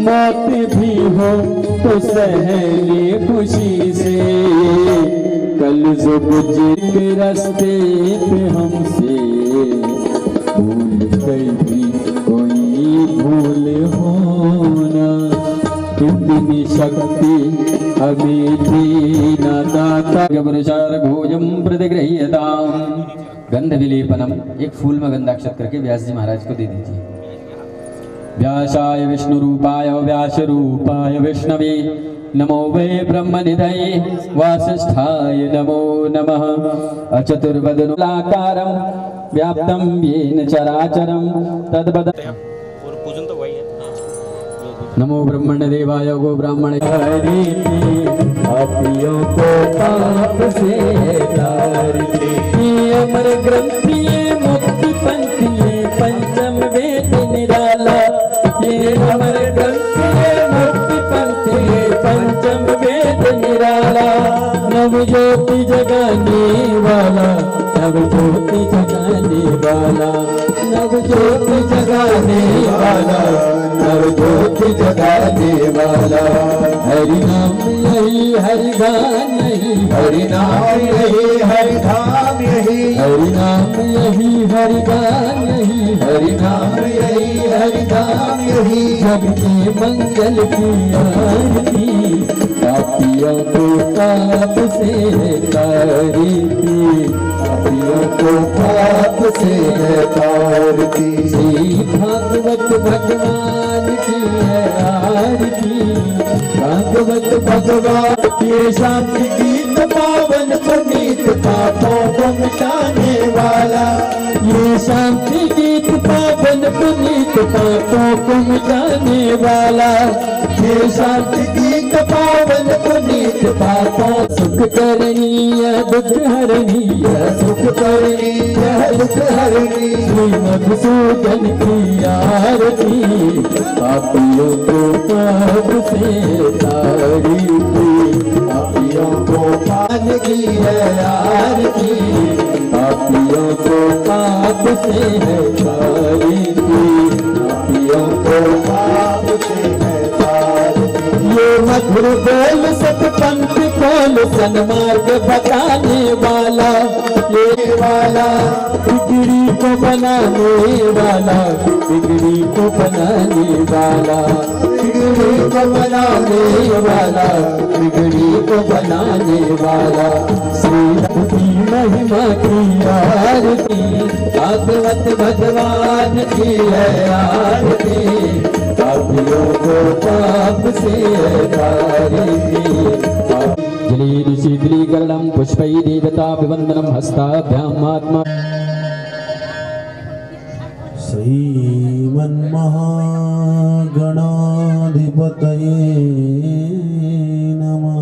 मौत भी हो तो सहने खुशी से। कल जो गुजरे रास्ते पे हमसे, भूल गई भी कोई भूल होना। इतनी शक्ति हमें थी न दाता। भोजम प्रतिगृह्यताम्। गंध विलेपनम, एक फूल में गंधाक्षत करके व्यास जी महाराज को दे दीजिए। व्यासाय विष्णु रूपाय व्यास रूपाय विष्णवे नमो वै ब्रह्मनिधये वासिष्ठाय नमो नमः। अचतुर्वदनाकारं व्याप्तं येन चराचरं तद्वद। नमो ब्रह्मण देवाय गो ब्राह्मण पापियों को पाप से तारते। अमर ग्रंथि मुक्ति पंथी पंचम वेद निराला। ये अमर ग्रंथि मुक्ति पंथी पंचम वेद निराला। नव ज्योति जगाने वाला, नव ज्योति जगाने वाला, नव ज्योति जगाने वाला, नव ज्योति जगाने वाला। हरि नाम यही हरि गान यही, हरि नाम यही हरि धाम यही, हरि नाम यही हरि गान यही, हरि नाम यही हरि धाम यही। जग के मंगल की आरती, पापियों को पाप से तारती, पापियों को पाप से तारती। श्री भागवत भगवान की है आरती, भागवत भगवान के शांति गीत पावन पुनीत पापों को मिटाने वाला। ये शांति गीत पावन पुनीत पापों को मिटाने वाला। ये शांति गीत पावन पुनीत पापों। सुख करणीय दुख हरणीय, सुख करणीय दुख हरणीय। श्री मधुसूदन की आरती, पापियों को पाप से तारती, पापियों को पान की है आरती, पापियों को पाप से है तारती, पापियों को पाप से है तारती। ये मधुर बोल सतपंथ बोल सन्मार्ग बताने वाला, ये वाला बिगड़ी को बनाने वाला, बिगड़ी को बनाने वाला, बिगड़ी को बनाने वाला, बिगड़ी को बनाने वाला। श्री की महिमा की आरती, भागवत भगवान की है आरती, पापियों को पाप से तारती। जलेन शीतलीकरणं पुष्पै देवताभिवन्दनं हस्ताभ्याम् आत्मा। श्रीमन्महागणाधिपतये नमः।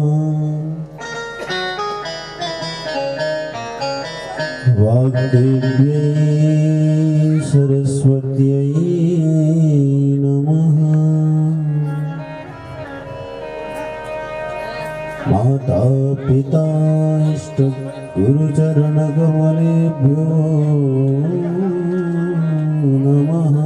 वाग्देव्यै सरस्वत्यै नमः। माता पिता इष्ट गुरुचरण कमलेभ्यो नमः।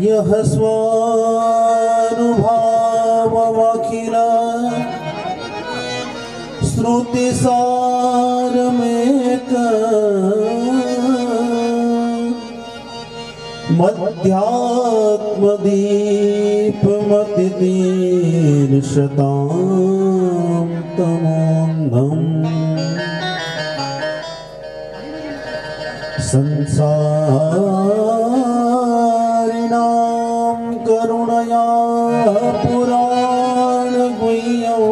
यः स्वानुभावमखिल श्रुतिसारमेक मध्यात्मदीपमतितीर्षतां तमोऽन्धम्। संसारिणां करुणया पुराणगुह्यं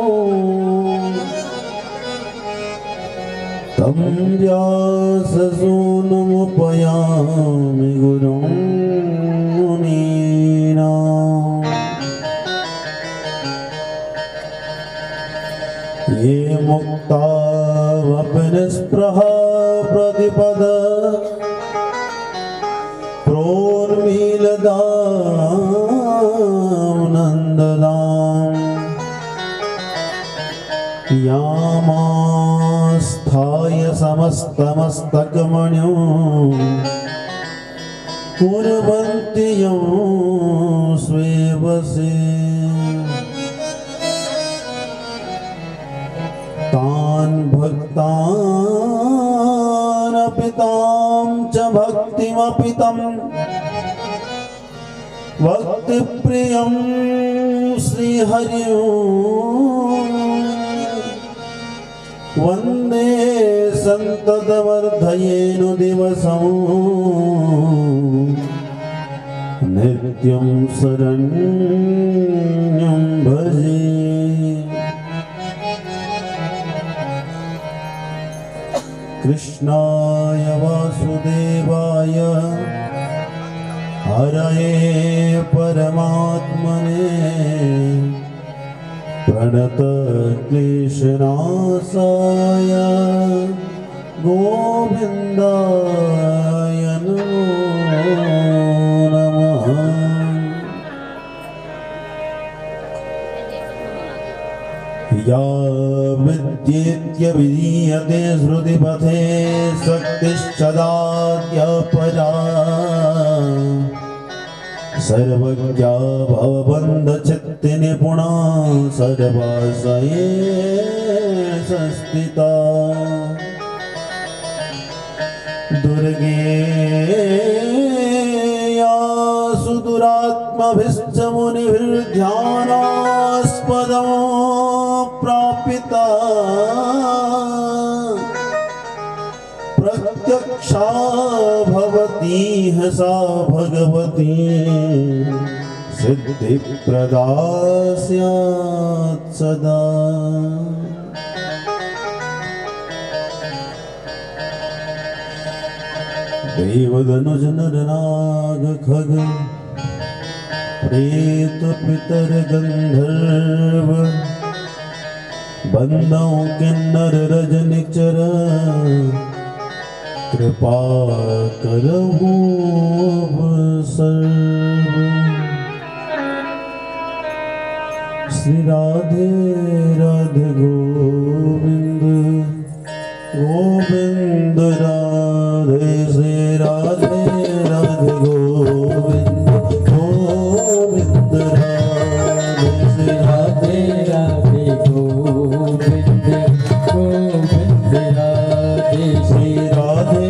तं व्याससूनुमुपयामि गुरुं मुनीनाम्। ये मुक्तावपनिस्पृह प्रतिपद प्रोन्मीलदानन्ददाम्। यामास्था। यामास्थाय समस्तमस्तकमण्यो कुर्वन्ति यं स्वेवसे तान् भक्तानपि तां च भक्तिमपि तं भक्तिप्रियं श्रीहरिं वन्दे सन्ततवर्धयेनु दिवसं नित्यं शरण्यं भजे। कृष्णाय वासुदेवाय हरये परमात्मने प्रणतक्लेशनाशाय गोविन्दाय नमो नमः। या विद्येत्यभिधीयते श्रुतिपथे शक्तिश्चदाद्यपरा सर्वज्ञा भवबन्धचित्तिनिपुणा सर्वाशये संस्थिता दुर्गे या सुदुरात्मभिश्च मुनिभिर्ध्यानास्पदं प्रापिता प्रत्यक्षा भवतीह सा भगवती सिद्धिप्रदा स्यात् सदा। देवदनुज नरनाग खग प्रेत पितर गंधर्व बंदों किन्नर रजनिचर कृपा करहु सर्व। श्री राधे राधे गोविंद गोविंद राधे श्री राधे राधे गोविंद गोविंद राधे श्री राधे राधे गोविंद गोविंद राधे श्री राधे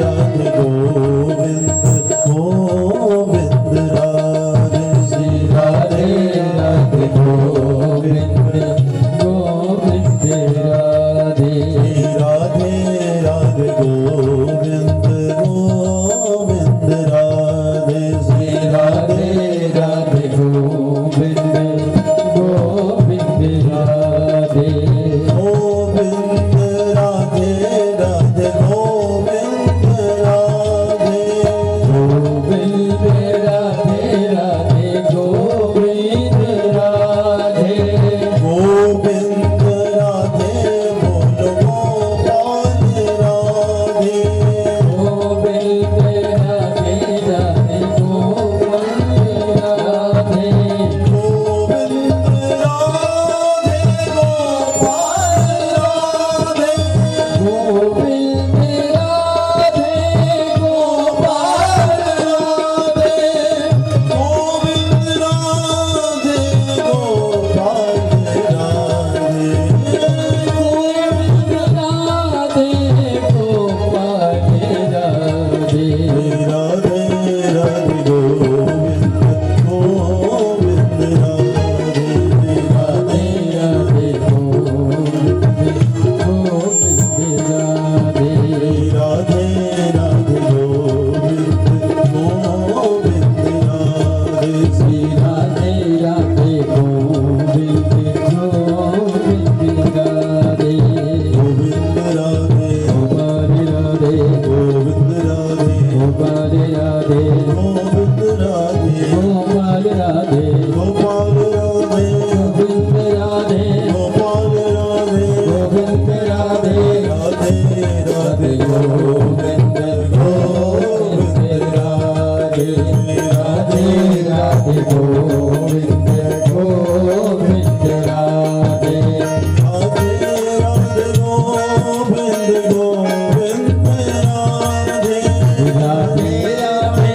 राधे गोविंद गोविंद राधे श्री राधे राधे गोविंद गोविंद राधे श्री राधे राधे गोविंद गोविंद राधे श्री राधे राधे गोविंद गोविंद राधे गोविंद राधे राधे गोविंद राधे गोविंद राधे राधे गोविंद राधे गोविंद राधे बोलो गोपाल राधे गोविंद राधे राधे गोविंद राधे गोविंद राधे गोपाल राधे गोविंद राधे गोपाल राधे गोविंद राधे गोपाल राधे गोविंद राधे गोपाल राधे राधे राधे गोविंद गोविंद राधे राधे राधे गोविंद गोविंद राधे राधे राधे गोविंद गोविंद राधे श्री राधे राधे गोविंद गोविंद राधे गोविंद राधे गोपाल राधे गोविंद राधे गोपाल राधे गोविंद राधे गोपाल राधे गोपाल राधे गोविंद राधे गोपाल राधे गोविंद राधे राधे राधे गोविंद गोविंद राधे राधे राधे गोविंद गोविंद राधे राधे राधे गोविंद गोविंद राधे राधे राधे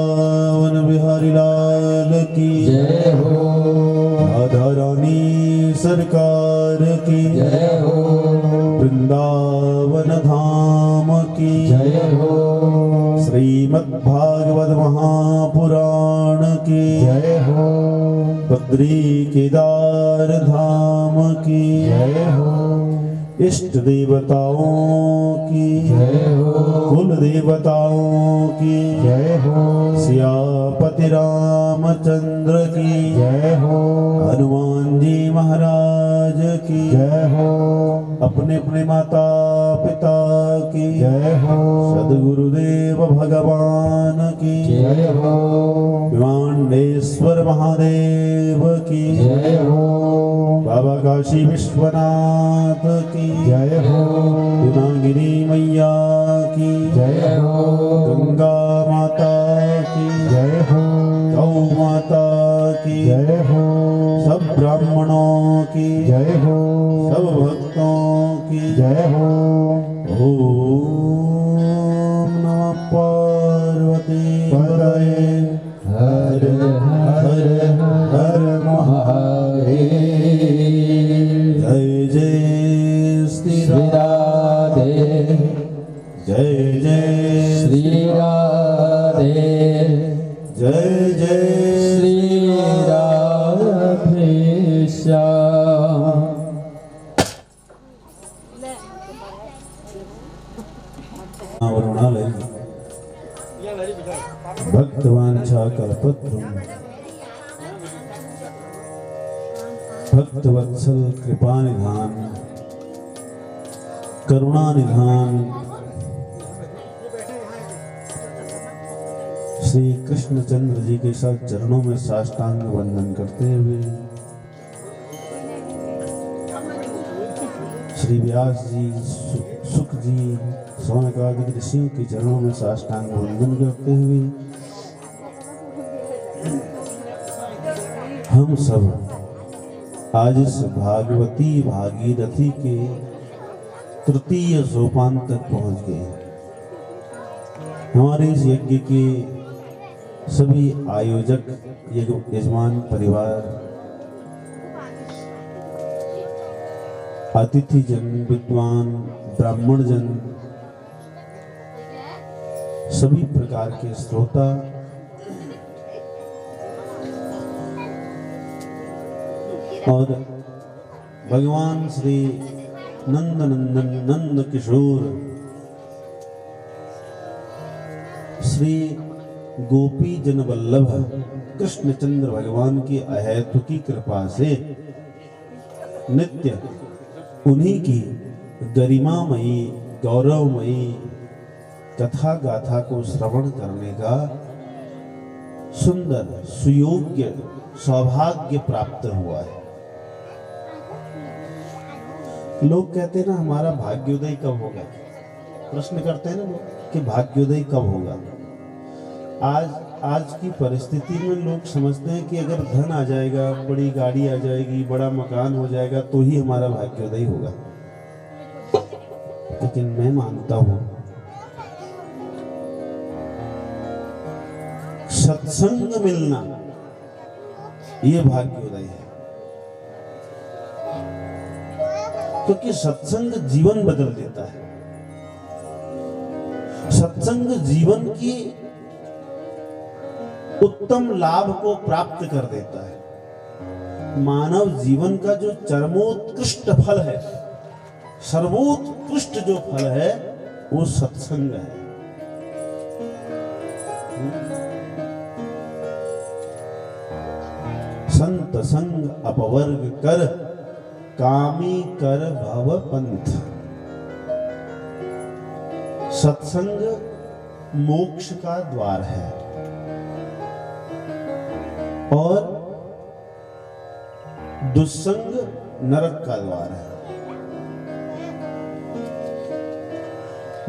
वृंदावन बिहारी लाल की जय हो, राधा रानी सरकार की जय हो, वृंदावन धाम की जय हो, श्रीमद्भागवत महापुराण की जय हो, बद्री केदार धाम की जय हो, इष्ट देवताओं की जय हो, कुल देवताओं की जय हो, सियापति रामचंद्र की जय हो, हनुमान जी महाराज की जय हो, अपने अपने माता पिता की जय हो, सदगुरुदेव भगवान की जय हो, विमांडेश्वर महादेव की जय हो, बाबा काशी विश्वनाथ की जय हो, गुनागिरी मैया की जय हो, गंगा माता की जय हो, गौ माता की जय हो, सब ब्राह्मणों की जय हो, सब भक्तों की जय हो, ओम नमः पार्वती पतये हर हर हर महादेव। जय जय श्री श्री राम राधे, जय जय श्री राधे, जय जय श्री राधे श्याम। वरुणालय भक्तवांछा कल्पत्रु भक्तवत्सल कृपा निधान करुणा निधान श्री कृष्णचंद्र जी के साथ चरणों में साष्टांग वंदन करते हुए श्री व्यास जी सुख जी सौनकादि ऋषियों के चरणों में साष्टांग वंदन करते हुए हम सब आज इस भागवती भागीरथी के तृतीय सोपान तक पहुंच गए। हमारे इस यज्ञ के सभी आयोजक यजमान परिवार अतिथि जन विद्वान ब्राह्मण जन सभी प्रकार के श्रोता और भगवान श्री नंद नंदन नंद किशोर श्री गोपी जन वल्लभ कृष्णचंद्र भगवान की अहेतुकी कृपा से नित्य उन्हीं की गरिमामयी गौरवमयी कथा गाथा को श्रवण करने का सुंदर सुयोग्य सौभाग्य प्राप्त हुआ है। लोग कहते हैं ना हमारा भाग्योदय कब होगा, प्रश्न करते हैं ना लोग कि भाग्योदय कब होगा। आज की परिस्थिति में लोग समझते हैं कि अगर धन आ जाएगा, बड़ी गाड़ी आ जाएगी, बड़ा मकान हो जाएगा तो ही हमारा भाग्योदय होगा। लेकिन मैं मानता हूं सत्संग मिलना ये भाग्योदय है, क्योंकि सत्संग जीवन बदल देता है। सत्संग जीवन की उत्तम लाभ को प्राप्त कर देता है। मानव जीवन का जो चरमोत्कृष्ट फल है, सर्वोत्कृष्ट जो फल है वो सत्संग है। संत संग अपवर्ग कर कामी कर भव पंथ। सत्संग मोक्ष का द्वार है और दुस्संग नरक का द्वार है।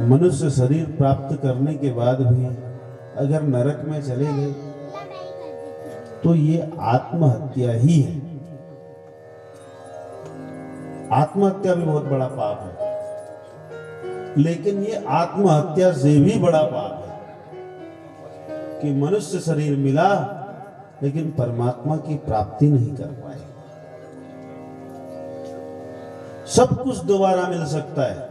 मनुष्य शरीर प्राप्त करने के बाद भी अगर नरक में चले गए तो ये आत्महत्या ही है। आत्महत्या भी बहुत बड़ा पाप है, लेकिन ये आत्महत्या से भी बड़ा पाप है। कि मनुष्य शरीर मिला लेकिन परमात्मा की प्राप्ति नहीं कर पाए। सब कुछ दोबारा मिल सकता है,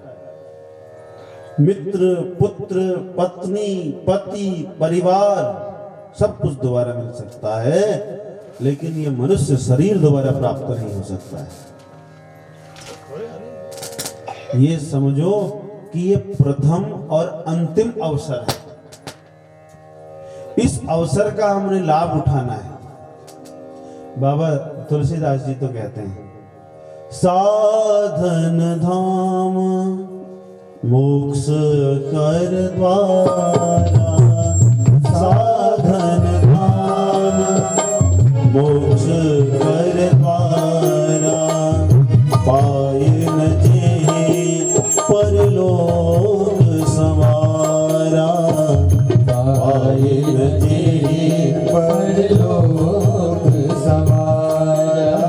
मित्र, पुत्र, पत्नी, पति, परिवार, सब कुछ दोबारा मिल सकता है, लेकिन ये मनुष्य शरीर दोबारा प्राप्त नहीं हो सकता है। ये समझो कि ये प्रथम और अंतिम अवसर है। इस अवसर का हमने लाभ उठाना है। बाबा तुलसीदास जी तो कहते हैं, साधन धाम मोक्ष कर द्वारा, साधन धाम मोक्ष कर द्वारा, पाए न जे परलोक संवारा, पाए न जे परलोक संवारा।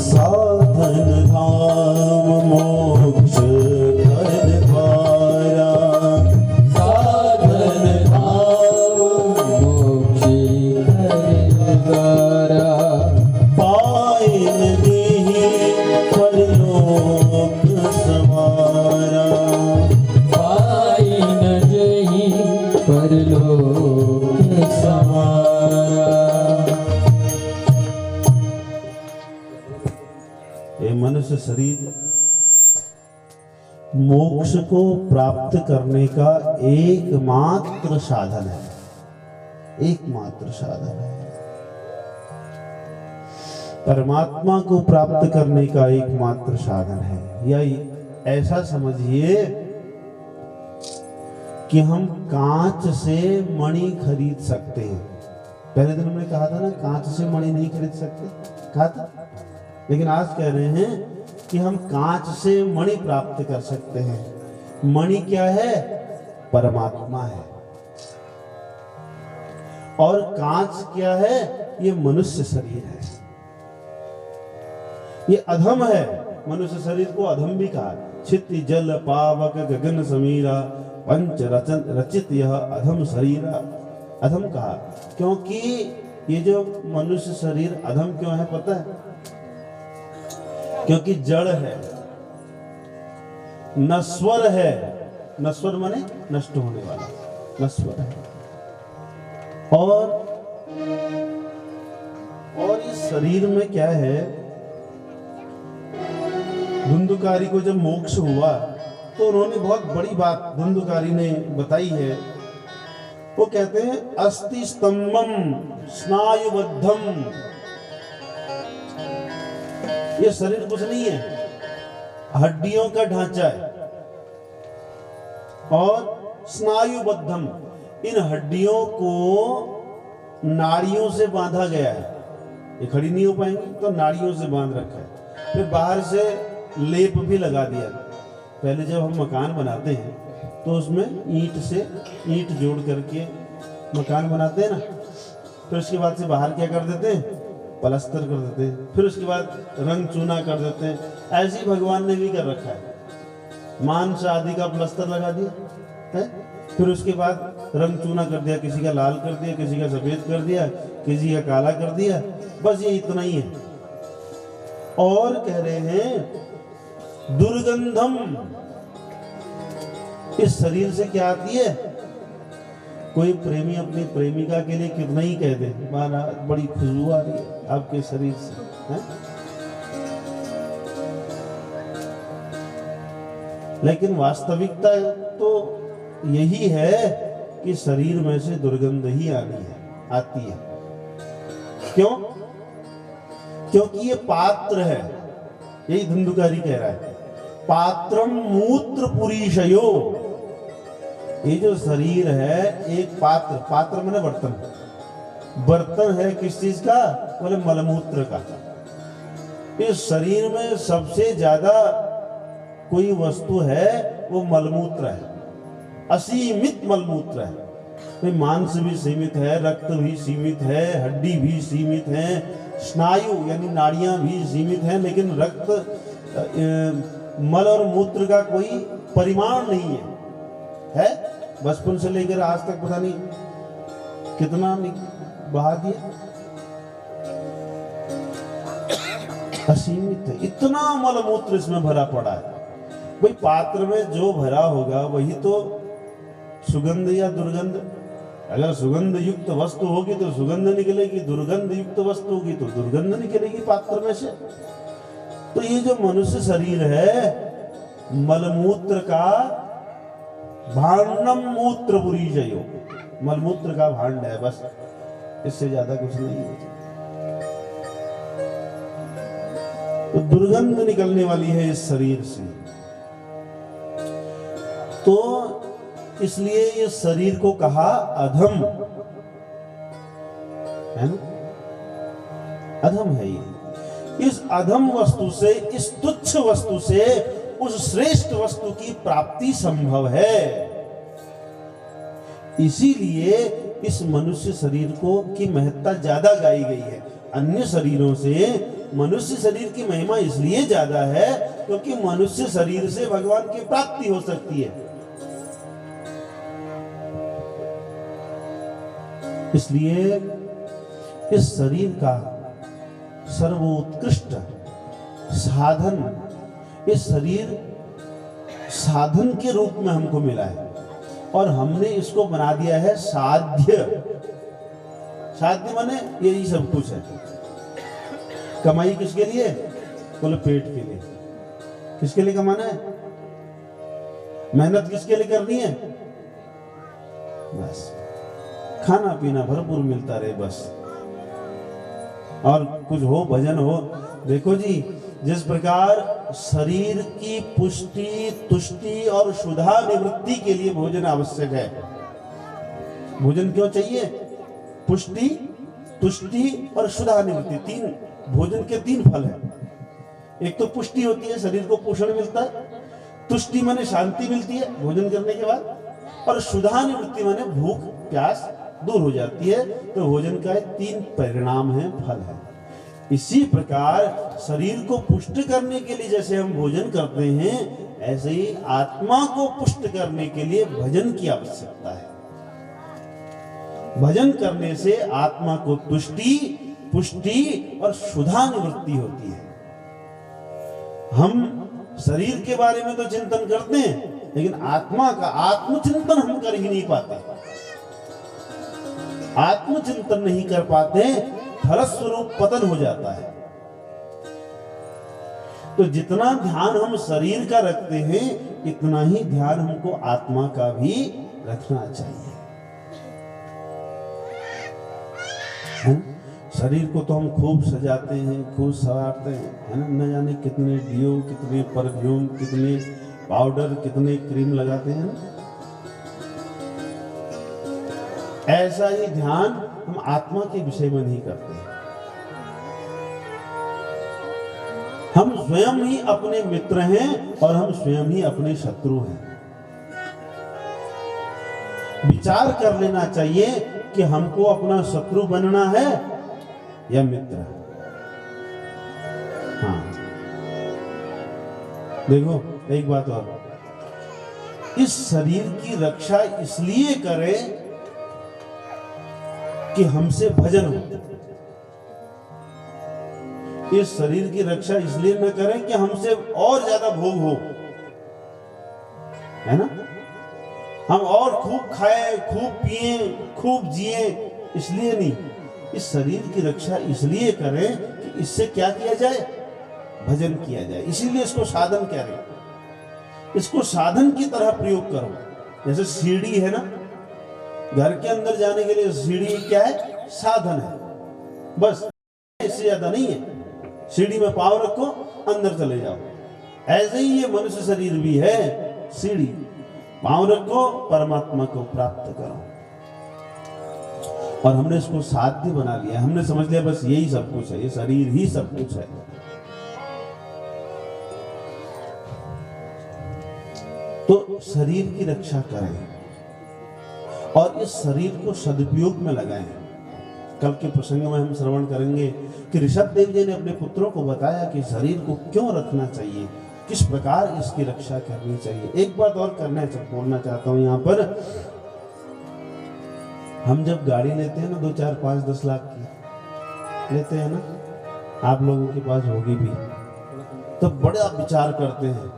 साधन धाम मोक्ष कर द्वारा, साधन धाम मोक्ष कर द्वारा, पाए न देहि परलोक संवारा, पाई न जही परलोक संवारा। ये मनुष्य शरीर मोक्ष को प्राप्त करने का एकमात्र साधन है, एकमात्र साधन है। परमात्मा को प्राप्त करने का एकमात्र साधन है। या ऐसा समझिए कि हम कांच से मणि खरीद सकते हैं। पहले दिन हमने कहा था ना, कांच से मणि नहीं खरीद सकते, कहा था। लेकिन आज कह रहे हैं कि हम कांच से मणि प्राप्त कर सकते हैं। मणि क्या है? परमात्मा है। और कांच क्या है? ये मनुष्य शरीर है, ये अधम है। मनुष्य शरीर को अधम भी कहा। छिति जल पावक गगन समीरा, पंच रचन रचित यह अधम शरीरा। अधम कहा क्योंकि ये जो मनुष्य शरीर अधम क्यों है पता है? क्योंकि जड़ है, नश्वर है। नश्वर माने नष्ट होने वाला, नश्वर है। और इस शरीर में क्या है? धुंधुकारी को जब मोक्ष हुआ तो उन्होंने बहुत बड़ी बात धुंधुकारी ने बताई है। वो कहते हैं, अस्ति स्तंभम स्नायुबद्धम। ये शरीर कुछ नहीं है, हड्डियों का ढांचा है। और स्नायुबद्धम, इन हड्डियों को नाड़ियों से बांधा गया है। ये खड़ी नहीं हो पाएंगी तो नाड़ियों से बांध रखा है। फिर बाहर से लेप भी लगा दिया। पहले जब हम मकान बनाते हैं तो उसमें ईंट जोड़ करके मकान बनाते हैं ना। फिर उसके बाद से बाहर क्या कर देते हैं? प्लास्टर कर देते हैं। फिर उसके बाद रंग चूना कर देते हैं। ऐसे ही भगवान ने भी कर रखा है। मांस आदि का प्लास्टर लगा दिया है, फिर उसके बाद रंग चूना कर दिया। किसी का लाल कर दिया, किसी का सफेद कर दिया, किसी का काला कर दिया। बस ये इतना ही है। और कह रहे हैं दुर्गंधम, इस शरीर से क्या आती है? कोई प्रेमी अपनी प्रेमिका के लिए कितना ही कह दे, महाराज बड़ी खुशबू आ रही है आपके शरीर से, है? लेकिन वास्तविकता तो यही है कि शरीर में से दुर्गंध ही आती है। क्यों? क्योंकि ये पात्र है। यही धुंधुकारी कह रहा है, पात्रम मूत्र पुरीशयो। ये जो शरीर है एक पात्र, पात्र माने बर्तन, बर्तन है किस चीज का? बोले मलमूत्र का। इस शरीर में सबसे ज्यादा कोई वस्तु है वो मलमूत्र है, असीमित मलमूत्र है। मांस भी सीमित है, रक्त भी सीमित है, हड्डी भी सीमित है, स्नायु यानी नाड़ियां भी सीमित हैं, लेकिन रक्त मल और मूत्र का कोई परिमाण नहीं है। बचपन से लेकर आज तक पता नहीं कितना बहा दिया, असीमित है। इतना मलमूत्र इसमें भरा पड़ा है। भाई पात्र में जो भरा होगा वही तो सुगंध या दुर्गंध। अगर सुगंध युक्त वस्तु होगी तो सुगंध निकलेगी, दुर्गंध युक्त वस्तु होगी तो दुर्गंध निकलेगी पात्र में से। तो ये जो मनुष्य शरीर है मलमूत्र का भांडम मूत्र बुरीजयो, मलमूत्र का भांड है बस, इससे ज्यादा कुछ नहीं है। तो दुर्गंध निकलने वाली है इस शरीर से। तो इसलिए ये शरीर को कहा अधम है ना, अधम है ये। इस अधम वस्तु से, इस तुच्छ वस्तु से उस श्रेष्ठ वस्तु की प्राप्ति संभव है। इसीलिए इस मनुष्य शरीर को की महत्ता ज्यादा गाई गई है। अन्य शरीरों से मनुष्य शरीर की महिमा इसलिए ज्यादा है क्योंकि मनुष्य शरीर से भगवान की प्राप्ति हो सकती है। इसलिए इस शरीर का सर्वोत्कृष्ट साधन, इस शरीर साधन के रूप में हमको मिला है और हमने इसको बना दिया है साध्य। साध्य माने यही सब कुछ है। कमाई किसके लिए? बोले पेट के लिए। किसके लिए कमाना है? मेहनत किसके लिए करनी है? बस खाना पीना भरपूर मिलता रहे बस, और कुछ हो, भजन हो। देखो जी, जिस प्रकार शरीर की पुष्टि, तुष्टि और शुद्धा निवृत्ति के लिए भोजन आवश्यक है। भोजन क्यों चाहिए? पुष्टि, तुष्टि और शुद्धा निवृत्ति, तीन भोजन के तीन फल हैं। एक तो पुष्टि होती है, शरीर को पोषण मिलता है। तुष्टि माने शांति मिलती है भोजन करने के बाद, और शुद्धा निवृत्ति माने भूख प्यास दूर हो जाती है। तो भोजन का तीन परिणाम है, फल है। इसी प्रकार शरीर को पुष्ट करने के लिए जैसे हम भोजन करते हैं, ऐसे ही आत्मा को पुष्ट करने के लिए भजन की आवश्यकता है। भजन करने से आत्मा को तुष्टि, पुष्टि और शुद्धा निवृत्ति होती है। हम शरीर के बारे में तो चिंतन करते हैं, लेकिन आत्मा का आत्मचिंतन हम कर ही नहीं पाते। आत्मचिंतन नहीं कर पाते, फलस्वरूप पतन हो जाता है। तो जितना ध्यान हम शरीर का रखते हैं, इतना ही ध्यान हमको आत्मा का भी रखना चाहिए। शरीर को तो हम खूब सजाते हैं, खूब संवारते हैं, है ना। न जाने कितने डियो, कितने परफ्यूम, कितने पाउडर, कितने क्रीम लगाते हैं। ऐसा ही ध्यान हम आत्मा के विषय में नहीं करते। हम स्वयं ही अपने मित्र हैं और हम स्वयं ही अपने शत्रु हैं। विचार कर लेना चाहिए कि हमको अपना शत्रु बनना है या मित्र। हाँ, देखो एक बात और, इस शरीर की रक्षा इसलिए करें कि हमसे भजन हो। इस शरीर की रक्षा इसलिए न करें कि हमसे और ज्यादा भोग हो, है ना। हम और खूब खाएं, खूब पिए, खूब जिए, इसलिए नहीं। इस शरीर की रक्षा इसलिए करें कि इससे क्या किया जाए? भजन किया जाए। इसीलिए इसको साधन करें, इसको साधन की तरह प्रयोग करो। जैसे सीढ़ी है ना, घर के अंदर जाने के लिए सीढ़ी क्या है? साधन है, बस, इससे ज्यादा नहीं है। सीढ़ी में पांव रखो, अंदर चले जाओ। ऐसे ही ये मनुष्य शरीर भी है, सीढ़ी। पांव रखो, परमात्मा को प्राप्त करो। और हमने इसको साध्य बना लिया, हमने समझ लिया बस यही सब कुछ है, ये शरीर ही सब कुछ है। तो शरीर की रक्षा करें और इस शरीर को सदुपयोग में लगाएं। कल के प्रसंग में हम श्रवण करेंगे कि ऋषभ देव जी ने अपने पुत्रों को बताया कि शरीर को क्यों रखना चाहिए, किस प्रकार इसकी रक्षा करनी चाहिए। एक बात और बोलना चाहता हूं यहाँ पर, हम जब गाड़ी लेते हैं ना 2, 4, 5, 10 लाख की लेते हैं ना, आप लोगों के पास होगी भी, तो बड़ा विचार करते हैं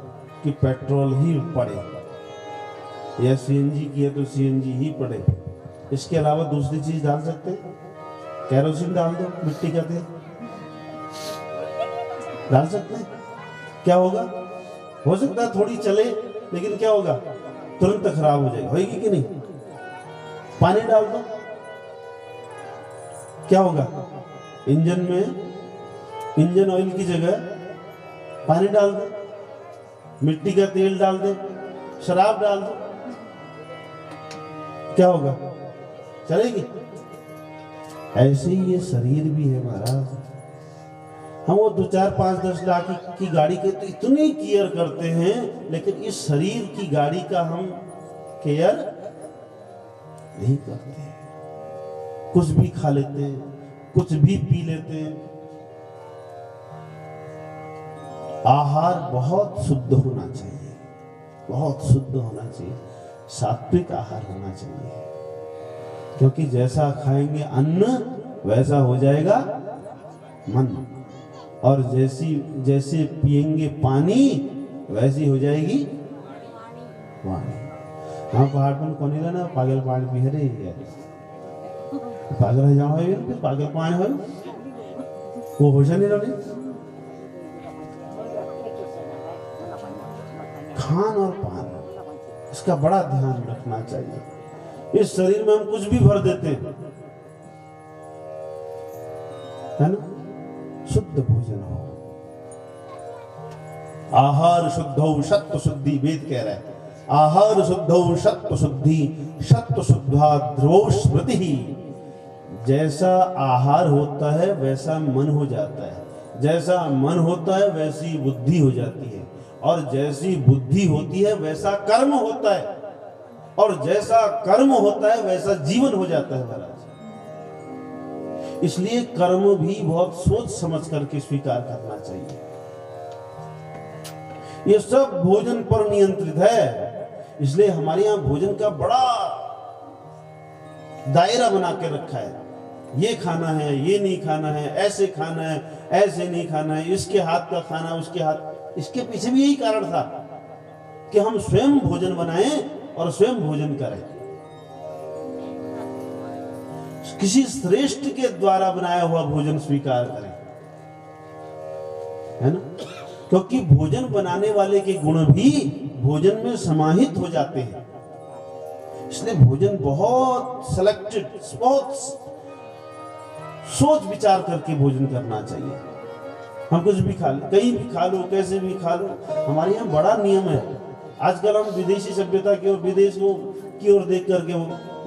कि पेट्रोल ही पड़े या सीएनजी की है तो सीएनजी ही पड़े, इसके अलावा दूसरी चीज डाल सकते हैं? कैरोसिन डाल दो, मिट्टी का तेल डाल सकते हैं, क्या होगा? हो सकता है थोड़ी चले, लेकिन क्या होगा? तुरंत खराब हो जाएगा, होगी कि नहीं? पानी डाल दो, क्या होगा? इंजन में इंजन ऑयल की जगह पानी डाल दो, मिट्टी का तेल डाल दो, शराब डाल दो, क्या होगा? चलेगी? ऐसे ही ये शरीर भी है महाराज। हम वो 2, 4, 5, 10 लाख की गाड़ी के तो इतनी केयर करते हैं, लेकिन इस शरीर की गाड़ी का हम केयर नहीं करते। कुछ भी खा लेते हैं, कुछ भी पी लेते हैं। आहार बहुत शुद्ध होना चाहिए, बहुत शुद्ध होना चाहिए, सात्विक आहार होना चाहिए, क्योंकि जैसा खाएंगे अन्न वैसा हो जाएगा मन, और जैसे पिएंगे पानी वैसी हो जाएगी वाणी। हाँ पहाड़ पर कौन ना पागल पानी पी रे यार, पागल है जाओ फिर पागल पानी हो वो हो जाने लगे। खान और पान इसका बड़ा ध्यान रखना चाहिए। इस शरीर में हम कुछ भी भर देते हैं, है ना? शुद्ध भोजन हो, आहार शुद्धौ सत्व शुद्धि, वेद कह रहा है आहार शुद्धौ सत्व शुद्धि, सत्व शुद्धा ध्रुवो स्मृति। जैसा आहार होता है वैसा मन हो जाता है, जैसा मन होता है वैसी बुद्धि हो जाती है, और जैसी बुद्धि होती है वैसा कर्म होता है, और जैसा कर्म होता है वैसा जीवन हो जाता है महाराज। इसलिए कर्म भी बहुत सोच समझ करके स्वीकार करना चाहिए। ये सब भोजन पर नियंत्रित है, इसलिए हमारे यहां भोजन का बड़ा दायरा बना के रखा है। ये खाना है, ये नहीं खाना है, ऐसे खाना है, ऐसे नहीं खाना है, इसके हाथ का खाना, उसके हाथ। इसके पीछे भी यही कारण था कि हम स्वयं भोजन बनाएं और स्वयं भोजन करें, किसी श्रेष्ठ के द्वारा बनाया हुआ भोजन स्वीकार करें, है ना? क्योंकि भोजन बनाने वाले के गुण भी भोजन में समाहित हो जाते हैं। इसलिए भोजन बहुत सिलेक्टेड, बहुत सोच विचार करके भोजन करना चाहिए। हम कुछ भी खा लो, कहीं भी खा लो, कैसे भी खा लो, हमारे यहाँ बड़ा नियम है। आजकल हम विदेशी सभ्यता की ओर, विदेशों की ओर देख करके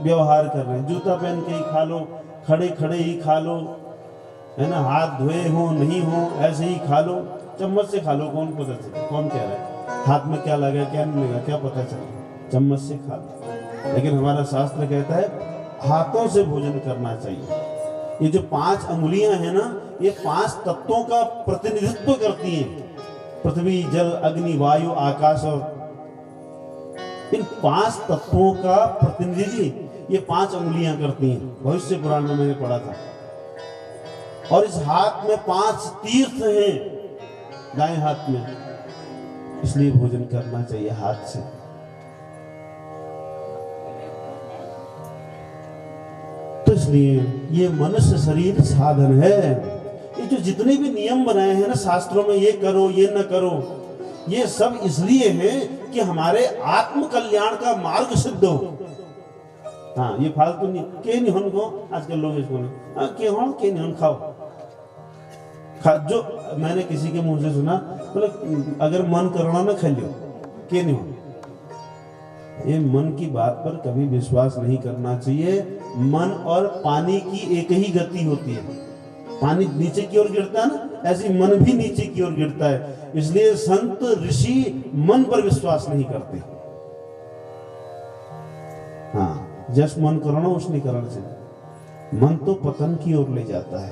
व्यवहार कर रहे हैं। जूता पहन के ही खा लो, खड़े खड़े ही खा लो, है ना? हाथ धोए हो नहीं हो ऐसे ही खा लो, चम्मच से खा लो। कौन पता चले, कौन कह रहा है हाथ में क्या लगा क्या नहीं लगा, क्या पता चले, चम्मच से खा लो। लेकिन हमारा शास्त्र कहता है हाथों से भोजन करना चाहिए। ये जो 5 अंगुलियां हैं ना, ये 5 तत्वों का प्रतिनिधित्व करती हैं। पृथ्वी, जल, अग्नि, वायु, आकाश, और इन 5 तत्वों का प्रतिनिधि ये 5 अंगुलियां करती हैं। भविष्य पुराण में मैंने पढ़ा था। और इस हाथ में 5 तीर्थ हैं, दाएं हाथ में, इसलिए भोजन करना चाहिए हाथ से। तो इसलिए ये मनुष्य शरीर साधन है। ये जो जितने भी नियम बनाए हैं ना शास्त्रों में, ये करो ये न करो, ये सब इसलिए है कि हमारे आत्म कल्याण का मार्ग सिद्ध हो। हाँ, ये फालतू नहीं के नहीं हन को आजकल लोग इसको नहीं, हाँ के हो के नहीं हन खाओ। जो मैंने किसी के मुंह से सुना, बोले अगर मन करना ना खा लियो, के नहीं हो। ये मन की बात पर कभी विश्वास नहीं करना चाहिए। मन और पानी की एक ही गति होती है। पानी नीचे की ओर गिरता है ना, ऐसे मन भी नीचे की ओर गिरता है। इसलिए संत ऋषि मन पर विश्वास नहीं करते। हाँ, जस मन करना उस नहीं करना चाहिए। मन तो पतन की ओर ले जाता है।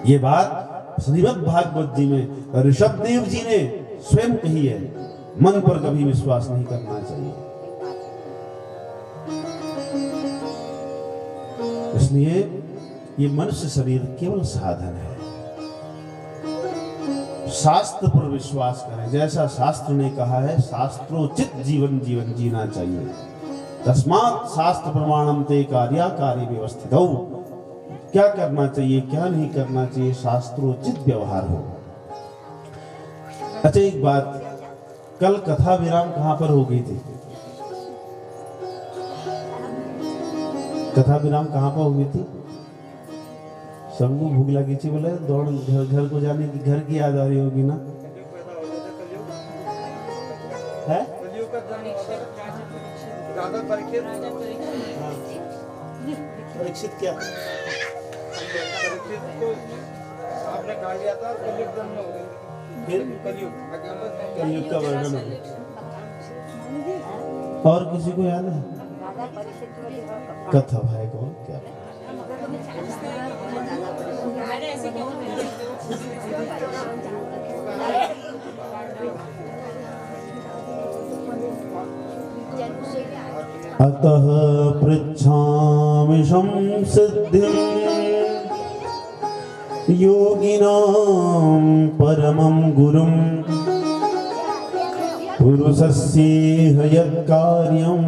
ये बात श्रीमद् भागवत जी में ऋषभ देव जी ने स्वयं कही है। मन पर कभी विश्वास नहीं करना चाहिए। इसलिए ये मनुष्य शरीर केवल साधन है। शास्त्र पर विश्वास करें, जैसा शास्त्र ने कहा है, शास्त्रोचित जीवन जीना चाहिए। तस्मात् शास्त्र प्रमाणम ते कार्य व्यवस्थित हो। क्या करना चाहिए क्या नहीं करना चाहिए, शास्त्रोचित व्यवहार हो। अच्छा एक बात, कल कथा विराम कहां पर हो गई थी? कथा विराम कहां पर हो गई थी? सबको भूख लगी थी, बोले दौड़ घर को जाने की, घर की याद आ रही होगी ना? है परीक्षित क्या आपने खा लिया था, कलयुग जन्म हो गया। फिर कलयुग का वर्णन हो गया। और किसी को याद है? कथा भाई को क्या? अतः पृच्छामि संसिद्धिं योगिनां परमं गुरुं पुरुषस्येह यत्कार्यं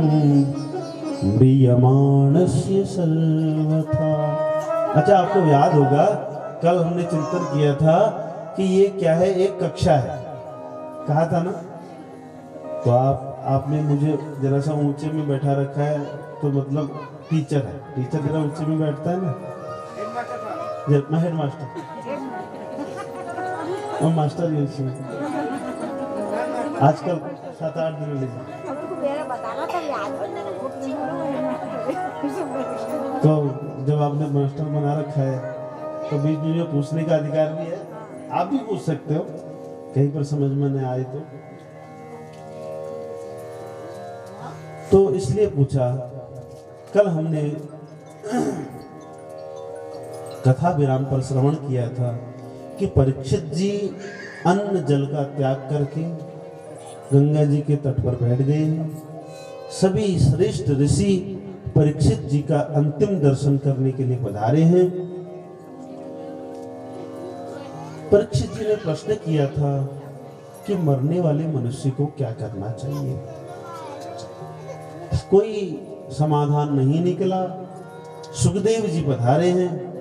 म्रियमाणस्य सर्वथा। अच्छा आपको याद होगा कल हमने चिंतन किया था कि ये क्या है, एक कक्षा है, कहा था ना? तो आपने मुझे जरा सा ऊंचे में बैठा रखा है, तो मतलब टीचर है, टीचर जरा ऊंचे में बैठता है ना, हेड मास्टर और मास्टर भी ऊंचे में। आजकल 7-8 दिन ले तो जब आपने मास्टर बना रखा है तो बीच बीच में पूछने का अधिकार भी है, आप भी पूछ सकते हो कहीं पर समझ में न आए तो इसलिए पूछा। कल हमने कथा विराम पर श्रवण किया था कि परीक्षित जी अन्न जल का त्याग करके गंगा जी के तट पर बैठ गए हैं। सभी श्रेष्ठ ऋषि परीक्षित जी का अंतिम दर्शन करने के लिए पधारे हैं। परीक्षित जी ने प्रश्न किया था कि मरने वाले मनुष्य को क्या करना चाहिए। कोई समाधान नहीं निकला। सुखदेव जी पधारे हैं,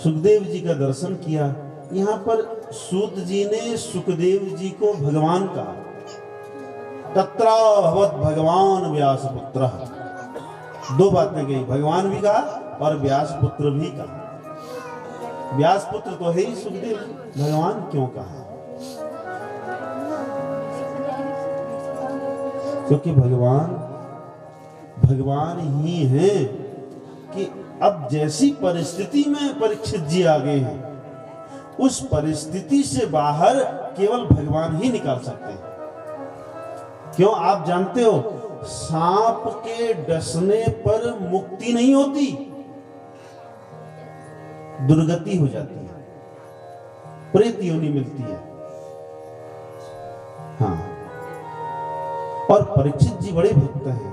सुखदेव जी का दर्शन किया। यहाँ पर सूत जी ने सुखदेव जी को भगवान कहा, तत्रा भवत भगवान व्यासपुत्र। दो बातें कही, भगवान भी कहा और व्यासपुत्र भी कहा। व्यासपुत्र तो है ही सुखदेव, भगवान क्यों कहा? क्योंकि भगवान ही हैं कि अब जैसी परिस्थिति में परीक्षित जी आ गए हैं, उस परिस्थिति से बाहर केवल भगवान ही निकाल सकते हैं। क्यों? आप जानते हो सांप के डसने पर मुक्ति नहीं होती, दुर्गति हो जाती है, प्रेत योनि मिलती है। हाँ, और परीक्षित जी बड़े भक्त हैं।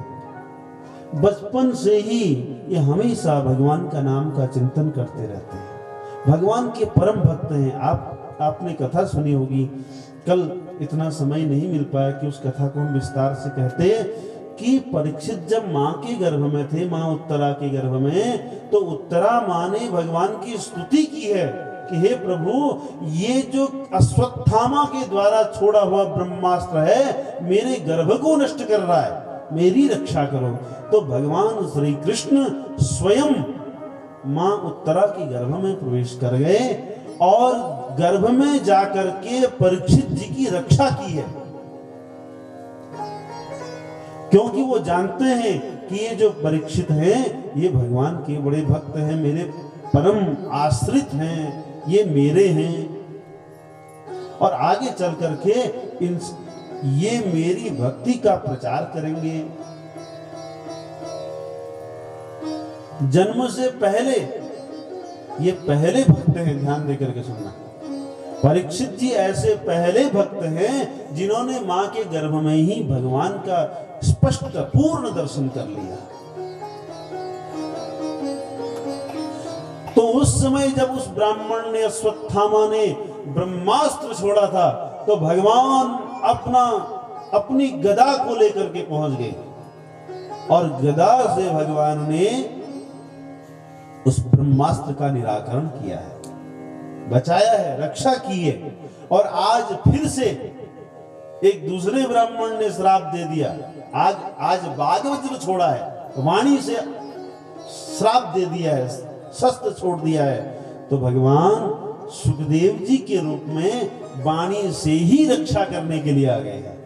बचपन से ही ये हमेशा भगवान का नाम का चिंतन करते रहते हैं, भगवान के परम भक्त हैं। आपने कथा सुनी होगी, कल इतना समय नहीं मिल पाया कि उस कथा को हम विस्तार से कहते कि परीक्षित जब मां के गर्भ में थे, मां उत्तरा के गर्भ में, तो उत्तरा मां ने भगवान की स्तुति की है कि हे प्रभु, ये जो अश्वत्थामा के द्वारा छोड़ा हुआ ब्रह्मास्त्र है मेरे गर्भ को नष्ट कर रहा है, मेरी रक्षा करो। तो भगवान श्री कृष्ण स्वयं मां उत्तरा के गर्भ में प्रवेश कर गए और गर्भ में जाकर के परीक्षित जी की रक्षा की है, क्योंकि वो जानते हैं कि ये जो परीक्षित हैं ये भगवान के बड़े भक्त हैं, मेरे परम आश्रित हैं, ये मेरे हैं। और आगे चल करके ये मेरी भक्ति का प्रचार करेंगे। जन्म से पहले ये पहले भक्त हैं, ध्यान देकर के सुनना। परीक्षित जी ऐसे पहले भक्त हैं जिन्होंने मां के गर्भ में ही भगवान का स्पष्ट पूर्ण दर्शन कर लिया। तो उस समय जब उस ब्राह्मण ने, अश्वत्थामा ने ब्रह्मास्त्र छोड़ा था, तो भगवान अपनी गदा को लेकर के पहुंच गए और गदा से भगवान ने उस ब्रह्मास्त्र का निराकरण किया है, बचाया है, रक्षा की है। और आज फिर से एक दूसरे ब्राह्मण ने श्राप दे दिया, आज वाग्वज्र छोड़ा है, वाणी से श्राप दे दिया है, शस्त्र छोड़ दिया है। तो भगवान सुखदेव जी के रूप में वाणी से ही रक्षा करने के लिए आ गए हैं।